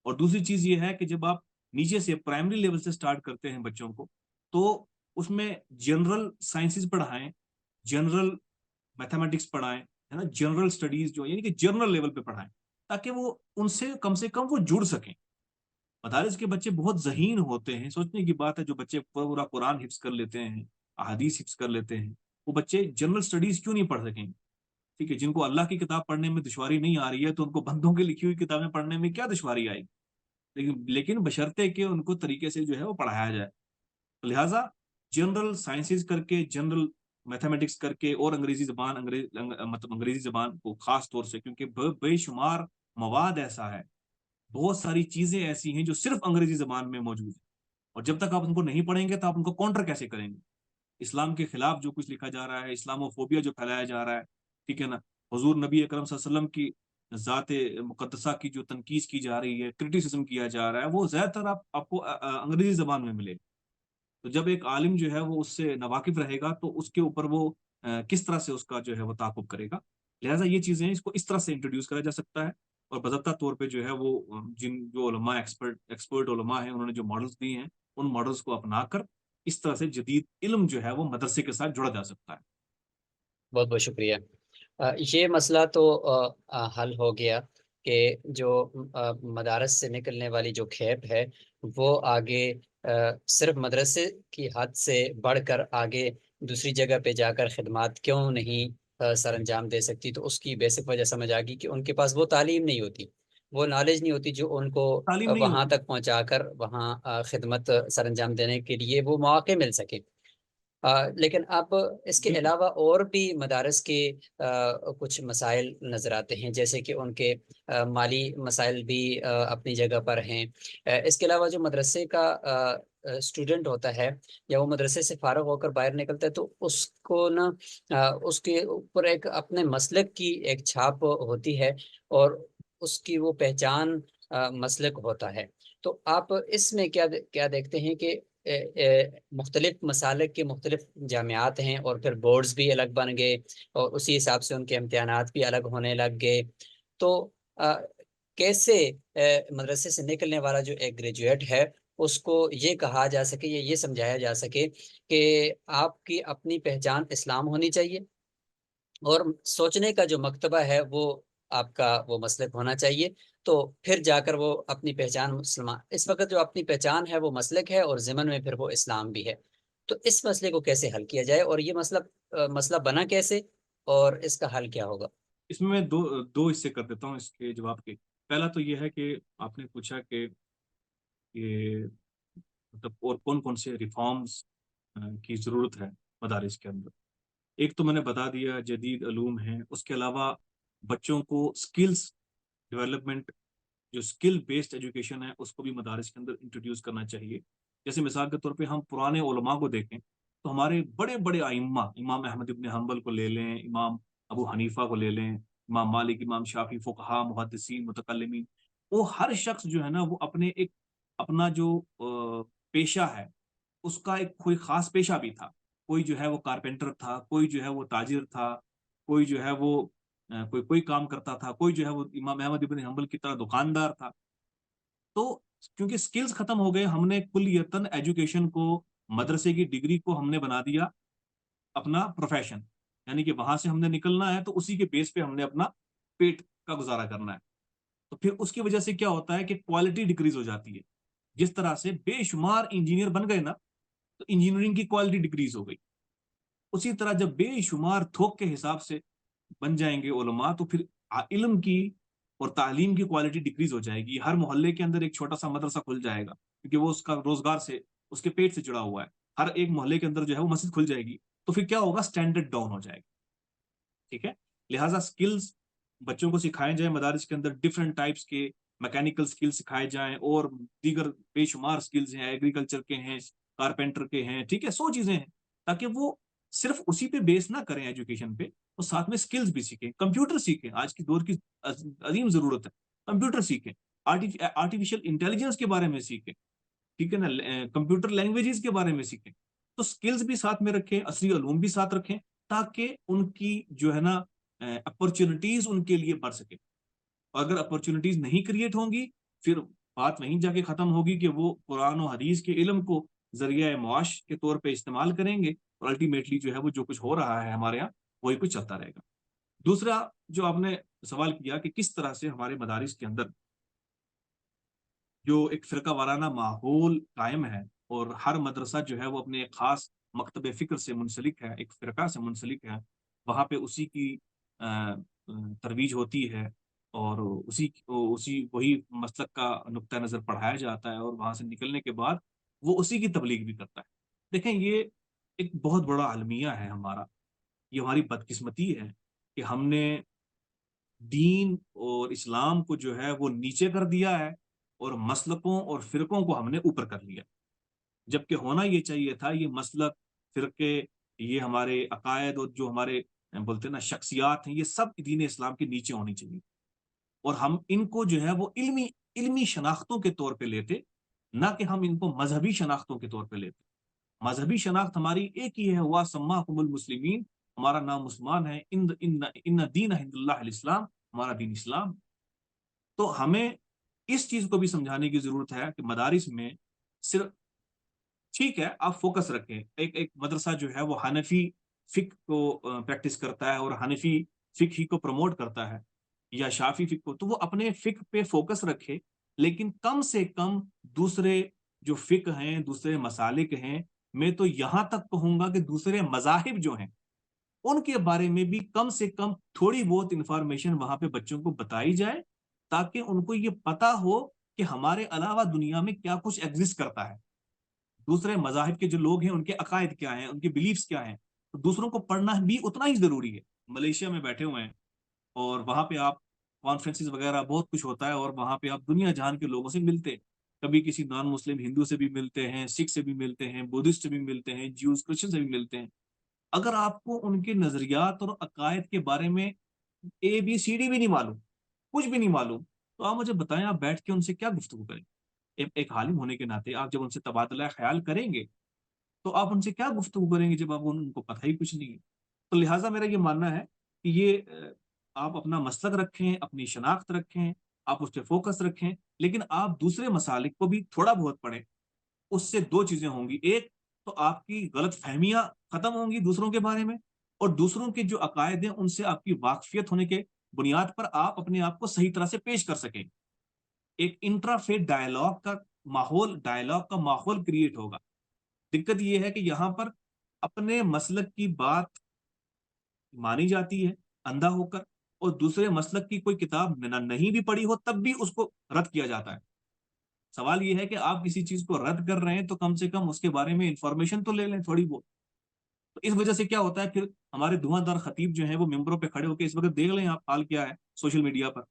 اور دوسری چیز یہ ہے کہ جب آپ نیچے سے پرائمری لیول سے سٹارٹ کرتے ہیں بچوں کو، تو اس میں جنرل سائنسز پڑھائیں، جنرل میتھمیٹکس پڑھائیں، ہے نا، جنرل اسٹڈیز جو یعنی کہ جنرل لیول پہ پڑھائیں، تاکہ وہ ان سے کم وہ جڑ سکیں۔ مدارس کے بچے بہت ذہین ہوتے ہیں، سوچنے کی بات ہے جو بچے پورا قرآن حفظ کر لیتے ہیں، احادیث حفظ کر لیتے ہیں، وہ بچے جنرل اسٹڈیز کیوں نہیں پڑھ سکیں گے؟ ٹھیک ہے، جن کو اللہ کی کتاب پڑھنے میں دشواری نہیں آ رہی ہے تو ان کو بندوں کی لکھی ہوئی کتابیں پڑھنے میں کیا دشواری آئے گی؟ لیکن بشرطے کہ ان کو طریقے سے جو ہے وہ پڑھایا جائے۔ لہٰذا جنرل سائنسز کر کے، جنرل میتھمیٹکس کر کے، اور انگریزی زبان مطلب انگریزی زبان کو خاص طور سے، کیونکہ بے شمار مواد ایسا ہے، بہت ساری چیزیں ایسی ہیں جو صرف انگریزی زبان میں موجود ہیں، اور جب تک آپ ان کو نہیں پڑھیں گے تو آپ ان کو کاؤنٹر کیسے کریں گے؟ اسلام کے خلاف جو کچھ لکھا جا رہا ہے، اسلام و فوبیا جو پھیلایا جا رہا ہے، ٹھیک ہے نا، حضور نبی اکرم صلی اللہ علیہ وسلم کی ذات مقدسہ کی جو تنقید کی جا رہی ہے، کرٹیسزم کیا جا رہا ہے، وہ زیادہ تر آپ کو انگریزی زبان میں ملے۔ تو جب ایک عالم جو ہے وہ اس سے ناواقف رہے گا تو اس کے اوپر وہ کس طرح سے اس کا جو ہے وہ تعاقب کرے گا؟ لہٰذا یہ چیزیں اس کو اس طرح سے انٹروڈیوس کرا جا سکتا ہے، اور باضابطہ طور پہ جو ہے وہ جو علماء ایکسپرٹ علماء ہیں انہوں نے جو ماڈلز دیے ہیں ان ماڈلز کو اپنا کر اس طرح سے جدید علم جو ہے وہ مدرسے کے ساتھ جڑا جا سکتا ہے۔
بہت بہت شکریہ۔ یہ مسئلہ تو حل ہو گیا کہ جو مدارس سے نکلنے والی جو کھیپ ہے وہ آگے صرف مدرسے کی حد سے بڑھ کر آگے دوسری جگہ پہ جا کر خدمات کیوں نہیں سر انجام دے سکتی، تو اس کی بیسک وجہ سمجھ آ گئی کہ ان کے پاس وہ تعلیم نہیں ہوتی، وہ نالج نہیں ہوتی جو ان کو
تعلیم نہیں
وہاں
ہوتی۔
تک پہنچا کر وہاں خدمت سر انجام دینے کے لیے وہ مواقع مل سکے۔ لیکن اب اس کے
بالکل۔
علاوہ اور بھی مدارس کے کچھ مسائل نظر آتے ہیں، جیسے کہ ان کے مالی مسائل بھی اپنی جگہ پر ہیں۔ اس کے علاوہ جو مدرسے کا اسٹوڈنٹ ہوتا ہے یا وہ مدرسے سے فارغ ہو کر باہر نکلتا ہے تو اس کو نا اس کے اوپر ایک اپنے مسلک کی ایک چھاپ ہوتی ہے، اور اس کی وہ پہچان مسلک ہوتا ہے۔ تو آپ اس میں کیا کیا دیکھتے ہیں کہ مختلف مسالک کے مختلف جامعات ہیں، اور پھر بورڈز بھی الگ بن گئے، اور اسی حساب سے ان کے امتحانات بھی الگ ہونے لگ گئے، تو کیسے مدرسے سے نکلنے والا جو ایک گریجویٹ ہے اس کو یہ کہا جا سکے یا یہ سمجھایا جا سکے کہ آپ کی اپنی پہچان اسلام ہونی چاہیے، اور سوچنے کا جو مکتبہ ہے وہ آپ کا وہ مسلک ہونا چاہیے، تو پھر جا کر وہ اپنی پہچان مسلمان، اس وقت جو اپنی پہچان ہے وہ مسلک ہے اور ضمن میں پھر وہ اسلام بھی ہے، تو اس مسئلے کو کیسے حل کیا جائے، اور یہ مسئلہ بنا کیسے، اور اس کا حل کیا ہوگا؟
اس میں دو حصے کر دیتا ہوں اس کے جواب کے۔ پہلا تو یہ ہے کہ آپ نے پوچھا کہ یہ مطلب اور کون کون سے ریفارمز کی ضرورت ہے مدارس کے اندر۔ ایک تو میں نے بتا دیا جدید علوم ہیں، اس کے علاوہ بچوں کو سکلز ڈیولپمنٹ، جو اسکل بیسڈ ایجوکیشن ہے اس کو بھی مدارس کے اندر انٹروڈیوس کرنا چاہیے۔ جیسے مثال کے طور پہ ہم پرانے علماء کو دیکھیں تو ہمارے بڑے بڑے ائمہ، امام احمد ابن حنبل کو لے لیں، امام ابو حنیفہ کو لے لیں، امام مالک، امام شافعی، فقہا، محدثین، متکلمین، وہ ہر شخص جو ہے نا وہ اپنا جو پیشہ ہے اس کا ایک کوئی خاص پیشہ بھی تھا۔ کوئی جو ہے وہ کارپینٹر تھا، کوئی جو ہے وہ تاجر تھا، کوئی جو ہے وہ کوئی کام کرتا تھا، کوئی جو ہے وہ امام احمد ابن حنبل کی طرح دکاندار تھا. تو کیونکہ سکلز ختم ہو گئے، ہم نے کلیتاً ایجوکیشن کو، مدرسے کی ڈگری کو ہم نے بنا دیا اپنا پروفیشن. یعنی کہ وہاں سے ہم نے نکلنا ہے تو اسی کے بیس پہ ہم نے اپنا پیٹ کا گزارا کرنا ہے. تو پھر اس کی وجہ سے کیا ہوتا ہے کہ کوالٹی ڈکریز ہو جاتی ہے. جس طرح سے بے شمار انجینئر بن گئے نا، تو انجینئرنگ کی کوالٹی ڈکریز ہو گئی. اسی طرح جب بے شمار تھوک کے حساب سے بن جائیں گے علماء، تو پھر علم کی اور تعلیم کی کوالٹی ڈکریز ہو جائے گی. ہر محلے کے اندر ایک چھوٹا سا مدرسہ کھل جائے گا، کیونکہ وہ اس کا روزگار سے، اس کے پیٹ سے جڑا ہوا ہے. ہر ایک محلے کے اندر جو ہے وہ مسجد کھل جائے گی. تو پھر کیا ہوگا؟ سٹینڈرڈ ڈاؤن ہو جائے گا. ٹھیک ہے. لہٰذا سکلز بچوں کو سکھائے جائیں مدارس کے اندر، ڈفرنٹ ٹائپس کے میکینیکل سکل سکھائے جائیں، اور دیگر بے شمار سکلز ہیں، ایگریکلچر کے ہیں، کارپینٹر کے ہیں، ٹھیک ہے، 100 چیزیں ہیں. تاکہ وہ صرف اسی پہ بیس نہ کریں ایجوکیشن پہ، اور ساتھ میں سکلز بھی سیکھیں. کمپیوٹر سیکھیں، آج کی دور کی عظیم ضرورت ہے. کمپیوٹر سیکھیں، آرٹیفیشل انٹیلیجنس کے بارے میں سیکھیں، ٹھیک ہے نا، کمپیوٹر لینگویجز کے بارے میں سیکھیں. تو سکلز بھی ساتھ میں رکھیں، عصری علوم بھی ساتھ رکھیں، تاکہ ان کی جو ہے نا اپرچونٹیز ان کے لیے بڑھ سکے. اور اگر اپرچونٹیز نہیں کریٹ ہوں گی، پھر بات وہیں جا کے ختم ہوگی کہ وہ قرآن و حدیث کے علم کو ذریعہ معاش کے طور پہ استعمال کریں گے، اور الٹیمیٹلی جو ہے وہ جو کچھ ہو رہا ہے ہمارے یہاں وہی کچھ چلتا رہے گا. دوسرا جو آپ نے سوال کیا کہ کس طرح سے ہمارے مدارس کے اندر جو ایک فرقہ وارانہ ماحول قائم ہے، اور ہر مدرسہ جو ہے وہ اپنے ایک خاص مکتب فکر سے منسلک ہے، ایک فرقہ سے منسلک ہے، وہاں پہ اسی کی ترویج ہوتی ہے، اور اسی وہی مسلک کا نقطہ نظر پڑھایا جاتا ہے، اور وہاں سے نکلنے کے بعد وہ اسی کی تبلیغ بھی کرتا ہے. دیکھیں، یہ ایک بہت بڑا المیہ ہے ہمارا. یہ ہماری بدقسمتی ہے کہ ہم نے دین اور اسلام کو جو ہے وہ نیچے کر دیا ہے، اور مسلکوں اور فرقوں کو ہم نے اوپر کر لیا. جبکہ ہونا یہ چاہیے تھا، یہ مسلک، فرقے، یہ ہمارے عقائد اور جو ہمارے بولتے ہیں نا شخصیات ہیں، یہ سب دین اسلام کے نیچے ہونی چاہیے. اور ہم ان کو جو ہے وہ علمی شناختوں کے طور پہ لیتے، نہ کہ ہم ان کو مذہبی شناختوں کے طور پہ لیتے. مذہبی شناخت ہماری ایک ہی ہے، ہوا سماکم المسلمین، ہمارا نام مسلمان ہے. ان دین عند اللہ الاسلام، ہمارا دین اسلام. تو ہمیں اس چیز کو بھی سمجھانے کی ضرورت ہے کہ مدارس میں صرف، ٹھیک ہے آپ فوکس رکھیں، ایک مدرسہ جو ہے وہ حنفی فقہ کو پریکٹس کرتا ہے، اور حنفی فقہ ہی کو پروموٹ کرتا ہے، یا شافی فقہ کو، تو وہ اپنے فقہ پہ فوکس رکھے. لیکن کم سے کم دوسرے جو فقہ ہیں، دوسرے مسالک ہیں، میں تو یہاں تک کہوں گا کہ دوسرے مذاہب جو ہیں ان کے بارے میں بھی کم سے کم تھوڑی بہت انفارمیشن وہاں پہ بچوں کو بتائی جائے، تاکہ ان کو یہ پتا ہو کہ ہمارے علاوہ دنیا میں کیا کچھ ایگزسٹ کرتا ہے، دوسرے مذاہب کے جو لوگ ہیں ان کے عقائد کیا ہیں، ان کے بلیفز کیا ہیں. تو دوسروں کو پڑھنا بھی اتنا ہی ضروری ہے. ملیشیا میں بیٹھے ہوئے ہیں، اور وہاں پہ آپ کانفرنسز وغیرہ بہت کچھ ہوتا ہے، اور وہاں پہ آپ دنیا جہان کے لوگوں سے ملتے ہیں. کبھی کسی نان مسلم ہندو سے بھی ملتے ہیں، سکھ سے بھی ملتے ہیں، بدھسٹ سے بھی ملتے ہیں، جیوز کرسچن سے بھی ملتے ہیں. اگر آپ کو ان کے نظریات اور عقائد کے بارے میں اے بی سی ڈی بھی نہیں معلوم، کچھ بھی نہیں معلوم، تو آپ مجھے بتائیں، آپ بیٹھ کے ان سے کیا گفتگو کریں؟ ایک عالم ہونے کے ناطے آپ جب ان سے تبادلہ خیال کریں گے، تو آپ ان سے کیا گفتگو کریں گے جب آپ ان کو پتہ ہی کچھ نہیں ہے؟ تو لہٰذا میرا یہ ماننا ہے کہ یہ آپ اپنا مسلک رکھیں، اپنی شناخت رکھیں، آپ اس پہ فوکس رکھیں، لیکن آپ دوسرے مسالک کو بھی تھوڑا بہت پڑھیں. اس سے 2 چیزیں ہوں گی: ایک تو آپ کی غلط فہمیاں ختم ہوں گی دوسروں کے بارے میں، اور دوسروں کے جو عقائد ہیں ان سے آپ کی واقفیت ہونے کے بنیاد پر آپ اپنے آپ کو صحیح طرح سے پیش کر سکیں. ایک انٹرا فیتھ ڈائلاگ کا ماحول کریٹ ہوگا. دقت یہ ہے کہ یہاں پر اپنے مسلک کی بات مانی جاتی ہے اندھا ہو کر، اور دوسرے مسلک کی کوئی کتاب نہیں بھی پڑھی ہو تب بھی اس کو رد کیا جاتا ہے. سوال یہ ہے کہ آپ کسی چیز کو رد کر رہے ہیں تو کم سے کم اس کے بارے میں انفارمیشن تو لے لیں تھوڑی بہت. تو اس وجہ سے کیا ہوتا ہے، پھر ہمارے دھواں دار خطیب جو ہیں وہ ممبروں پہ کھڑے ہو کے، اس وقت دیکھ لیں آپ حال کیا ہے سوشل میڈیا پر،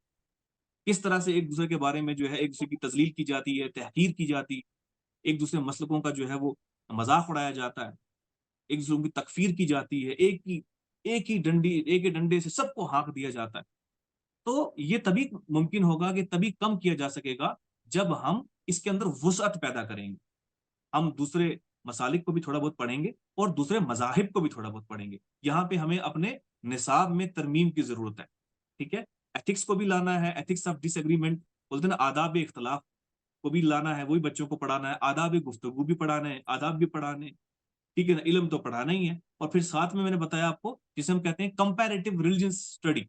کس طرح سے ایک دوسرے کے بارے میں جو ہے ایک دوسرے کی تذلیل کی جاتی ہے، تحقیر کی جاتی، ایک دوسرے مسلکوں کا جو ہے وہ مذاق اڑایا جاتا ہے، ایک دوسرے کی تکفیر کی جاتی ہے، ایک ہی ڈنڈے سے سب کو ہانک دیا جاتا ہے. تو یہ تبھی ممکن ہوگا، کہ تبھی کم کیا جا سکے گا جب ہم اس کے اندر وسعت پیدا کریں گے. ہم دوسرے مسالک کو بھی تھوڑا بہت پڑھیں گے اور دوسرے مذاہب کو بھی تھوڑا بہت پڑھیں گے. یہاں پہ ہمیں اپنے نصاب میں ترمیم کی ضرورت ہے. ٹھیک ہے, ایتھکس کو بھی لانا ہے, ایتھکس آف ڈس ایگریمنٹ بولتے ہیں نا, آداب اختلاف کو بھی لانا ہے, وہی بچوں کو پڑھانا ہے. آداب گفتگو بھی پڑھانا ہے, آداب بھی پڑھانے. ٹھیک ہے نا, علم تو پڑھانا ہی ہے. اور پھر ساتھ میں نے بتایا آپ کو جسے ہم کہتے ہیں comparative religion study.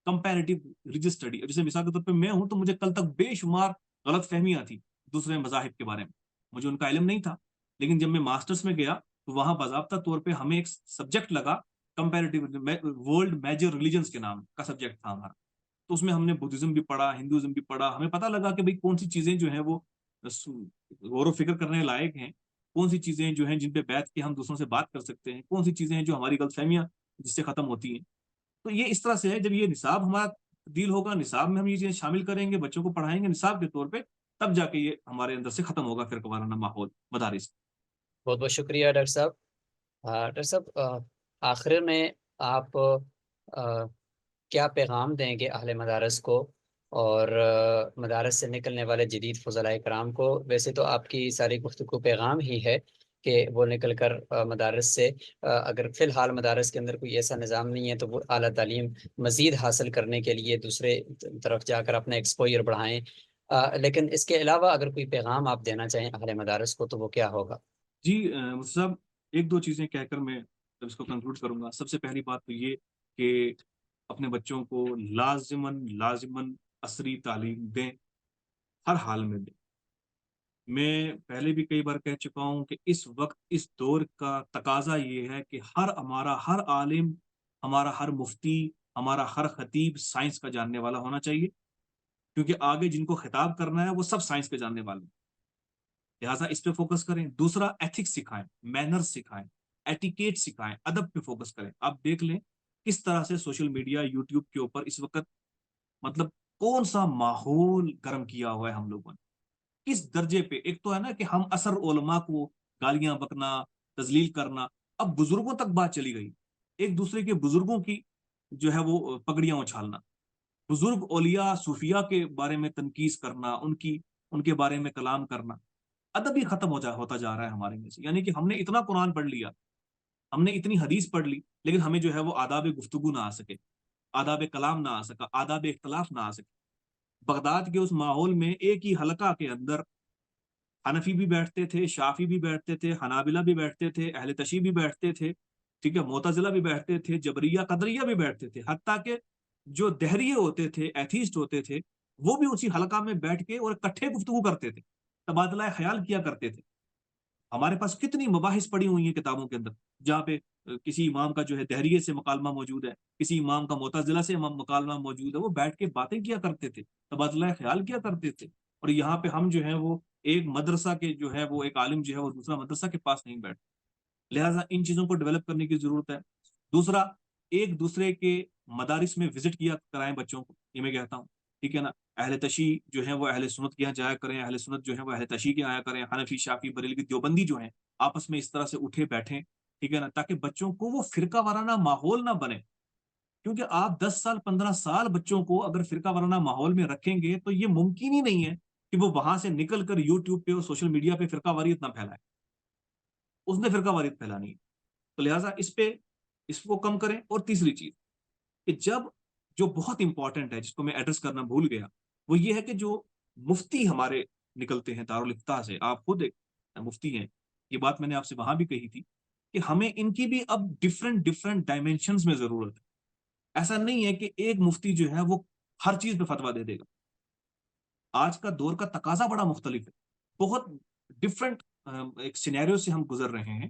Comparative religious study, جیسے مثال کے طور پہ میں ہوں تو مجھے کل تک بے شمار غلط فہمیاں تھی دوسرے مذاہب کے بارے میں, مجھے ان کا علم نہیں تھا. لیکن جب میں ماسٹرز میں گیا تو وہاں باضابطہ طور پہ ہمیں ایک سبجیکٹ لگا, کمپیریٹیو ورلڈ میجر ریلیجنس کے نام کا سبجیکٹ تھا ہمارا. تو اس میں ہم نے بدھزم بھی پڑھا, ہندوازم بھی پڑھا. ہمیں پتہ لگا کہ بھئی کون سی چیزیں جو ہیں وہ غور و فکر کرنے لائق ہیں, کون سی چیزیں جو ہیں جن پہ بیٹھ کے ہم دوسروں سے بات کر سکتے ہیں, کون سی چیزیں ہیں جو ہماری غلط فہمیاں جس سے ختم ہوتی ہیں. تو یہ اس طرح سے ہے, جب یہ نصاب ہمارا تبدیل ہوگا, نصاب میں ہم یہ چیزیں شامل کریں گے, بچوں کو پڑھائیں گے نصاب کے طور پہ, تب جا کے یہ ہمارے اندر سے ختم ہوگا فرقہ وارانہ ماحول مدارس.
بہت بہت شکریہ ڈاکٹر صاحب. ڈاکٹر صاحب آخر میں آپ کیا پیغام دیں گے اہل مدارس کو اور مدارس سے نکلنے والے جدید فضلاء کرام کو؟ ویسے تو آپ کی ساری گفتگو پیغام ہی ہے کہ وہ نکل کر مدارس سے اگر فی الحال مدارس کے اندر کوئی ایسا نظام نہیں ہے تو وہ اعلیٰ تعلیم مزید حاصل کرنے کے لیے دوسرے طرف جا کر اپنا ایکسپوئر بڑھائیں. لیکن اس کے علاوہ اگر کوئی پیغام آپ دینا چاہیں اہل مدارس کو تو وہ کیا ہوگا؟
جی صاحب, ایک دو چیزیں کہہ کر میں جب اس کو کنکلوڈ کروں گا. سب سے پہلی بات تو یہ کہ اپنے بچوں کو لازماً عصری تعلیم دیں, ہر حال میں دیں. میں پہلے بھی کئی بار کہہ چکا ہوں کہ اس وقت اس دور کا تقاضا یہ ہے کہ ہمارا ہر عالم, ہمارا ہر مفتی, ہمارا ہر خطیب سائنس کا جاننے والا ہونا چاہیے, کیونکہ آگے جن کو خطاب کرنا ہے وہ سب سائنس کے جاننے والے ہیں. لہٰذا اس پہ فوکس کریں. دوسرا, ایتھکس سکھائیں, مینرز سکھائیں, ایٹیکیٹ سکھائیں, ادب پہ فوکس کریں. آپ دیکھ لیں کس طرح سے سوشل میڈیا, یوٹیوب کے اوپر اس وقت مطلب کون سا ماحول گرم کیا ہوا ہے ہم لوگوں نے, کس درجے پہ. ایک تو ہے نا کہ ہم اثر علماء کو گالیاں بکنا, تذلیل کرنا, اب بزرگوں تک بات چلی گئی. ایک دوسرے کے بزرگوں کی جو ہے وہ پگڑیاں اچھالنا, بزرگ اولیاء صوفیاء کے بارے میں تنقید کرنا, ان کے بارے میں کلام کرنا. ادب ہی ختم ہوتا جا رہا ہے ہمارے میں سے. یعنی کہ ہم نے اتنا قرآن پڑھ لیا, ہم نے اتنی حدیث پڑھ لی, لیکن ہمیں جو ہے وہ آداب گفتگو نہ آ سکے, آداب کلام نہ آ سکا, آداب اختلاف نہ آ سکے. بغداد کے اس ماحول میں ایک ہی حلقہ کے اندر حنفی بھی بیٹھتے تھے, شافی بھی بیٹھتے تھے, حنابلہ بھی بیٹھتے تھے, اہل تشیع بھی بیٹھتے تھے, ٹھیک ہے, معتزلہ بھی بیٹھتے تھے, جبریہ قدریہ بھی بیٹھتے تھے, حتیٰ کہ جو دہریے ہوتے تھے, ایتھیسٹ ہوتے تھے, وہ بھی اسی حلقہ میں بیٹھ کے اور اکٹھے گفتگو کرتے تھے, تبادلہ خیال کیا کرتے تھے. ہمارے پاس کتنی مباحث پڑی ہوئی ہیں کتابوں کے اندر, جہاں پہ کسی امام کا جو ہے دہریے سے مکالمہ موجود ہے, کسی امام کا معتزلہ سے مکالمہ موجود ہے, وہ بیٹھ کے باتیں کیا کرتے تھے, تبادلہ خیال کیا کرتے تھے. اور یہاں پہ ہم جو ہیں وہ ایک مدرسہ کے جو ہے وہ ایک عالم جو ہے وہ دوسرا مدرسہ کے پاس نہیں بیٹھ. لہٰذا ان چیزوں کو ڈیولپ کرنے کی ضرورت ہے. دوسرا, ایک دوسرے کے مدارس میں وزٹ کیا کرائیں بچوں کو, یہ میں کہتا ہوں. ٹھیک ہے نا, اہل تشیع جو ہیں وہ اہل سنت کے یہاں جایا کریں, اہل سنت جو ہیں وہ اہل تشیع کے آیا کریں, حنفی, شافی, بریلوی, دیوبندی جو ہیں آپس میں اس طرح سے اٹھے بیٹھیں. ٹھیک ہے نا, تاکہ بچوں کو وہ فرقہ وارانہ ماحول نہ بنے. کیونکہ آپ 10 سال 15 سال بچوں کو اگر فرقہ وارانہ ماحول میں رکھیں گے تو یہ ممکن ہی نہیں ہے کہ وہ وہاں سے نکل کر یوٹیوب پہ اور سوشل میڈیا پہ فرقہ واریت نہ پھیلائے. اس نے فرقہ واریت پھیلانی ہے. تو لہٰذا اس کو کم کریں. اور تیسری چیز کہ جو بہت امپورٹنٹ ہے, جس کو میں ایڈریس کرنا بھول گیا, وہ یہ ہے کہ جو مفتی ہمارے نکلتے ہیں دارالفتہ سے, آپ خود ایک مفتی ہیں, یہ بات میں نے آپ سے وہاں بھی کہی تھی کہ ہمیں ان کی بھی اب ڈفرنٹ ڈائمینشنز میں ضرورت ہے. ایسا نہیں ہے کہ ایک مفتی جو ہے وہ ہر چیز پہ فتویٰ دے دے گا. آج کا دور کا تقاضا بڑا مختلف ہے, بہت ڈفرنٹ ایک سینیریو سے ہم گزر رہے ہیں.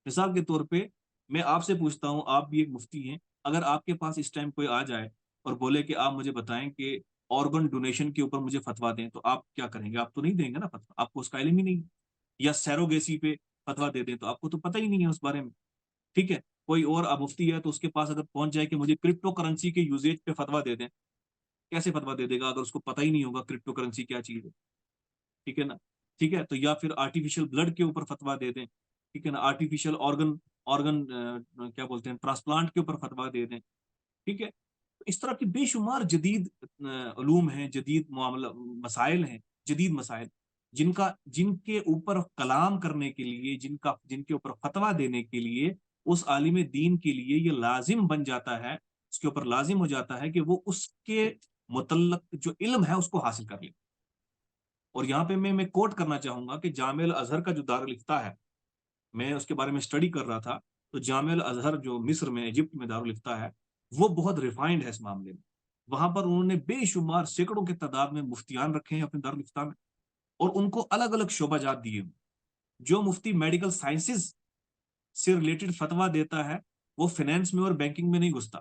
مثال کے طور پہ میں آپ سے پوچھتا ہوں, آپ بھی ایک مفتی ہیں, اگر آپ کے پاس اس ٹائم کوئی آ جائے اور بولے کہ آپ مجھے بتائیں کہ آرگن ڈونیشن کے اوپر مجھے فتویٰ دیں, تو آپ کیا کریں گے؟ آپ تو نہیں دیں گے نا فتویٰ, آپ کو اس کا علم ہی نہیں. یا سیروگیسی پہ فتویٰ دے دیں تو آپ کو تو پتہ ہی نہیں ہے اس بارے میں. ٹھیک ہے, کوئی اور مفتی ہے تو اس کے پاس اگر پہنچ جائے کہ مجھے کرپٹو کرنسی کے یوزیج پہ فتویٰ دے دیں, کیسے فتویٰ دے دے گا اگر اس کو پتہ ہی نہیں ہوگا کرپٹو کرنسی کیا چیز ہے. ٹھیک ہے نا, ٹھیک ہے. تو یا پھر آرٹیفیشل بلڈ کے اوپر فتویٰ دے دیں, ٹھیک ہے نا, آرٹیفیشل آرگن کیا بولتے ہیں ٹرانسپلانٹ کے اوپر فتویٰ دے دیں. ٹھیک ہے, اس طرح کی بے شمار جدید علوم ہیں, جدید مسائل ہیں, جدید مسائل. جن کے اوپر کلام کرنے کے لیے، جن کے اوپر فتویٰ دینے کے لیے اس عالم دین کے لیے یہ لازم بن جاتا ہے، اس کے اوپر لازم ہو جاتا ہے کہ وہ اس کے متعلق جو علم ہے اس کو حاصل کر لے۔ اور یہاں پہ میں کوٹ کرنا چاہوں گا کہ جامعہ الازہر کا جو دارالفتہ ہے، میں اس کے بارے میں اسٹڈی کر رہا تھا، تو جامعہ الازہر جو مصر میں، ایجپٹ میں دارالفتہ ہے، وہ بہت ریفائنڈ ہے اس معاملے میں۔ وہاں پر انہوں نے بے شمار سینکڑوں کے تعداد میں مفتیان رکھے ہیں اپنے دارالفتہ میں، اور ان کو الگ الگ شعبہ جات دیے ہوئے۔ جو مفتی میڈیکل سائنسز سے ریلیٹڈ فتویٰ دیتا ہے، وہ فائنینس میں اور بینکنگ میں نہیں گھستا۔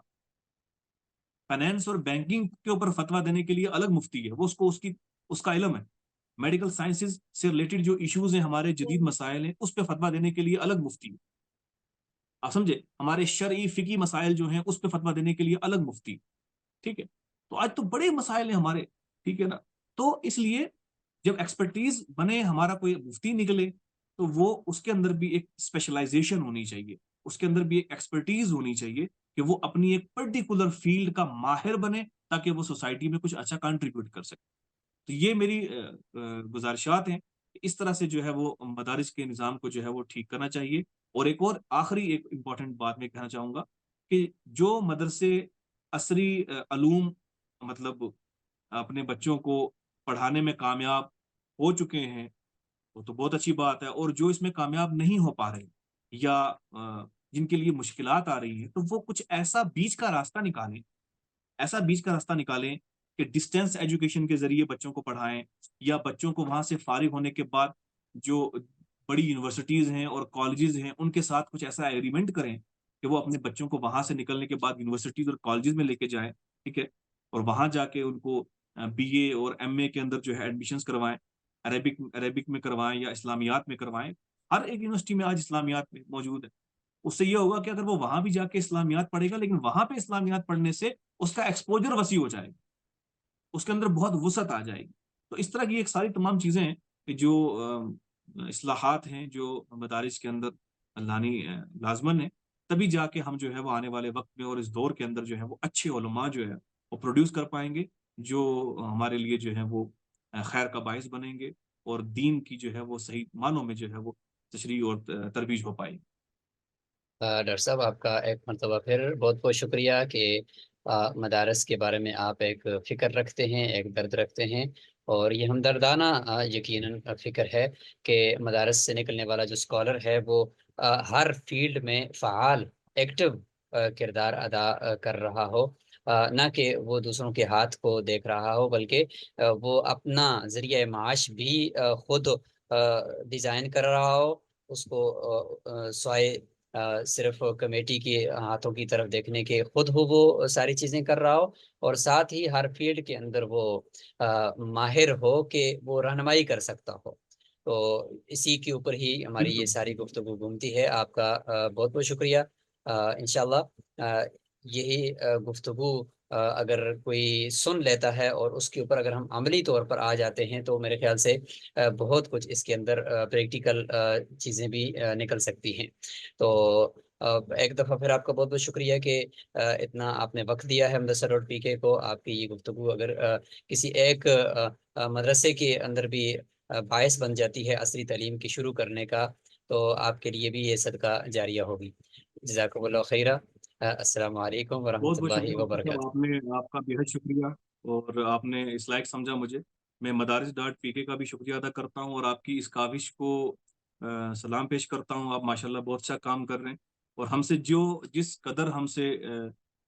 فائنینس اور بینکنگ کے اوپر فتویٰ دینے کے لیے الگ مفتی ہے، وہ اس کا علم ہے۔ میڈیکل سائنسز سے ریلیٹڈ جو ایشوز ہیں، ہمارے جدید مسائل ہیں، اس پہ فتویٰ دینے کے لیے الگ مفتی ہے۔ آپ سمجھے، ہمارے شرعی فقی مسائل جو ہیں اس پہ فتویٰ دینے کے لیے الگ مفتی، ٹھیک ہے۔ تو آج تو بڑے مسائل ہیں ہمارے، ٹھیک ہے نا۔ تو اس لیے جب ایکسپرٹیز بنے، ہمارا کوئی مفتی نکلے، تو وہ اس کے اندر بھی ایک اسپیشلائزیشن ہونی چاہیے، اس کے اندر بھی ایک ایکسپرٹیز ہونی چاہیے کہ وہ اپنی ایک پرٹیکولر فیلڈ کا ماہر بنے، تاکہ وہ سوسائٹی میں کچھ اچھا کنٹریبیوٹ کر سکے۔ تو یہ میری گزارشات ہیں، اس طرح سے جو ہے وہ مدارس کے نظام کو جو ہے وہ ٹھیک کرنا چاہیے۔ اور آخری ایک امپورٹنٹ بات میں کہنا چاہوں گا کہ جو مدرسے عصری علوم، مطلب اپنے بچوں کو پڑھانے میں کامیاب ہو چکے ہیں، وہ تو بہت اچھی بات ہے، اور جو اس میں کامیاب نہیں ہو پا رہے، یا جن کے لیے مشکلات آ رہی ہیں، تو وہ کچھ ایسا بیچ کا راستہ نکالیں، کہ ڈسٹینس ایجوکیشن کے ذریعے بچوں کو پڑھائیں، یا بچوں کو وہاں سے فارغ ہونے کے بعد جو بڑی یونیورسٹیز ہیں اور کالجز ہیں ان کے ساتھ کچھ ایسا ایگریمنٹ کریں کہ وہ اپنے بچوں کو وہاں سے نکلنے کے بعد یونیورسٹیز اور کالجز میں لے کے جائیں، ٹھیک ہے، اور وہاں جا کے ان کو بی اے اور ایم اے کے اندر جو ہے ایڈمیشنز کروائیں، عربک میں کروائیں یا اسلامیات میں کروائیں۔ ہر ایک یونیورسٹی میں آج اسلامیات میں موجود ہے۔ اس سے یہ ہوگا کہ اگر وہ وہاں بھی جا کے اسلامیات پڑھے گا، لیکن وہاں پہ اسلامیات پڑھنے سے اس کا ایکسپوجر وسیع ہو جائے گا، اس کے اندر بہت وسعت آ جائے گی۔ تو اس طرح کی ایک ساری تمام چیزیں ہیں کہ جو اصلاحات ہیں جو مدارس کے اندر لانی لازمن ہے، تبھی جا کے ہم جو ہے وہ آنے والے وقت میں اور اس دور کے اندر جو ہے وہ اچھے علماء جو ہے وہ پروڈیوس کر پائیں گے، جو ہمارے لیے جو ہے وہ خیر کا باعث بنیں گے، اور دین کی جو ہے وہ صحیح معنوں میں جو ہے وہ تشریح اور ترویج ہو پائے گی۔
ڈاکٹر صاحب، آپ کا ایک مرتبہ پھر بہت بہت شکریہ کہ مدارس کے بارے میں آپ ایک فکر رکھتے ہیں، ایک درد رکھتے ہیں، اور یہ ہمدردانہ یقیناً فکر ہے کہ مدارس سے نکلنے والا جو اسکالر ہے وہ ہر فیلڈ میں فعال، ایکٹیو کردار ادا کر رہا ہو، نہ کہ وہ دوسروں کے ہاتھ کو دیکھ رہا ہو، بلکہ وہ اپنا ذریعہ معاش بھی خود ڈیزائن کر رہا ہو، اس کو سوائے صرف کمیٹی کے ہاتھوں کی طرف دیکھنے کے خود ہو وہ ساری چیزیں کر رہا ہو، اور ساتھ ہی ہر فیلڈ کے اندر وہ ماہر ہو کہ وہ رہنمائی کر سکتا ہو۔ تو اسی کے اوپر ہی ہماری یہ
بالکل
ساری گفتگو گھومتی ہے۔ آپ کا بہت بہت شکریہ۔ انشاءاللہ یہی گفتگو اگر کوئی سن لیتا ہے اور اس کے اوپر اگر ہم عملی طور پر آ جاتے ہیں، تو میرے خیال سے بہت کچھ اس کے اندر پریکٹیکل چیزیں بھی نکل سکتی ہیں۔ تو ایک دفعہ پھر آپ کا بہت بہت شکریہ کہ اتنا آپ نے وقت دیا ہے مدثر روڈ پی کے کو۔ آپ کی یہ گفتگو اگر کسی ایک مدرسے کے اندر بھی باعث بن جاتی ہے عصری تعلیم کی شروع کرنے کا، تو آپ کے لیے بھی یہ صدقہ جاریہ ہوگی۔ جزاکم اللہ خیرہ۔ السلام علیکم
بہت
ورحمۃ
بہت
اللہ
شکریہ ڈاکٹر صاحب،
وبرکاتہ۔
آپ کا بےحد شکریہ، اور آپ نے اس لائق سمجھا مجھے۔ میں مدارس.پی کے کا بھی شکریہ ادا کرتا ہوں، اور آپ کی اس کاوش کو سلام پیش کرتا ہوں۔ آپ ماشاءاللہ بہت اچھا کام کر رہے ہیں، اور ہم سے جس قدر ہم سے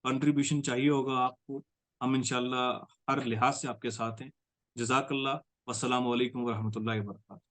کنٹریبیوشن چاہیے ہوگا آپ کو، ہم انشاءاللہ ہر لحاظ سے آپ کے ساتھ ہیں۔ جزاک اللہ، والسلام علیکم ورحمۃ اللہ وبرکاتہ۔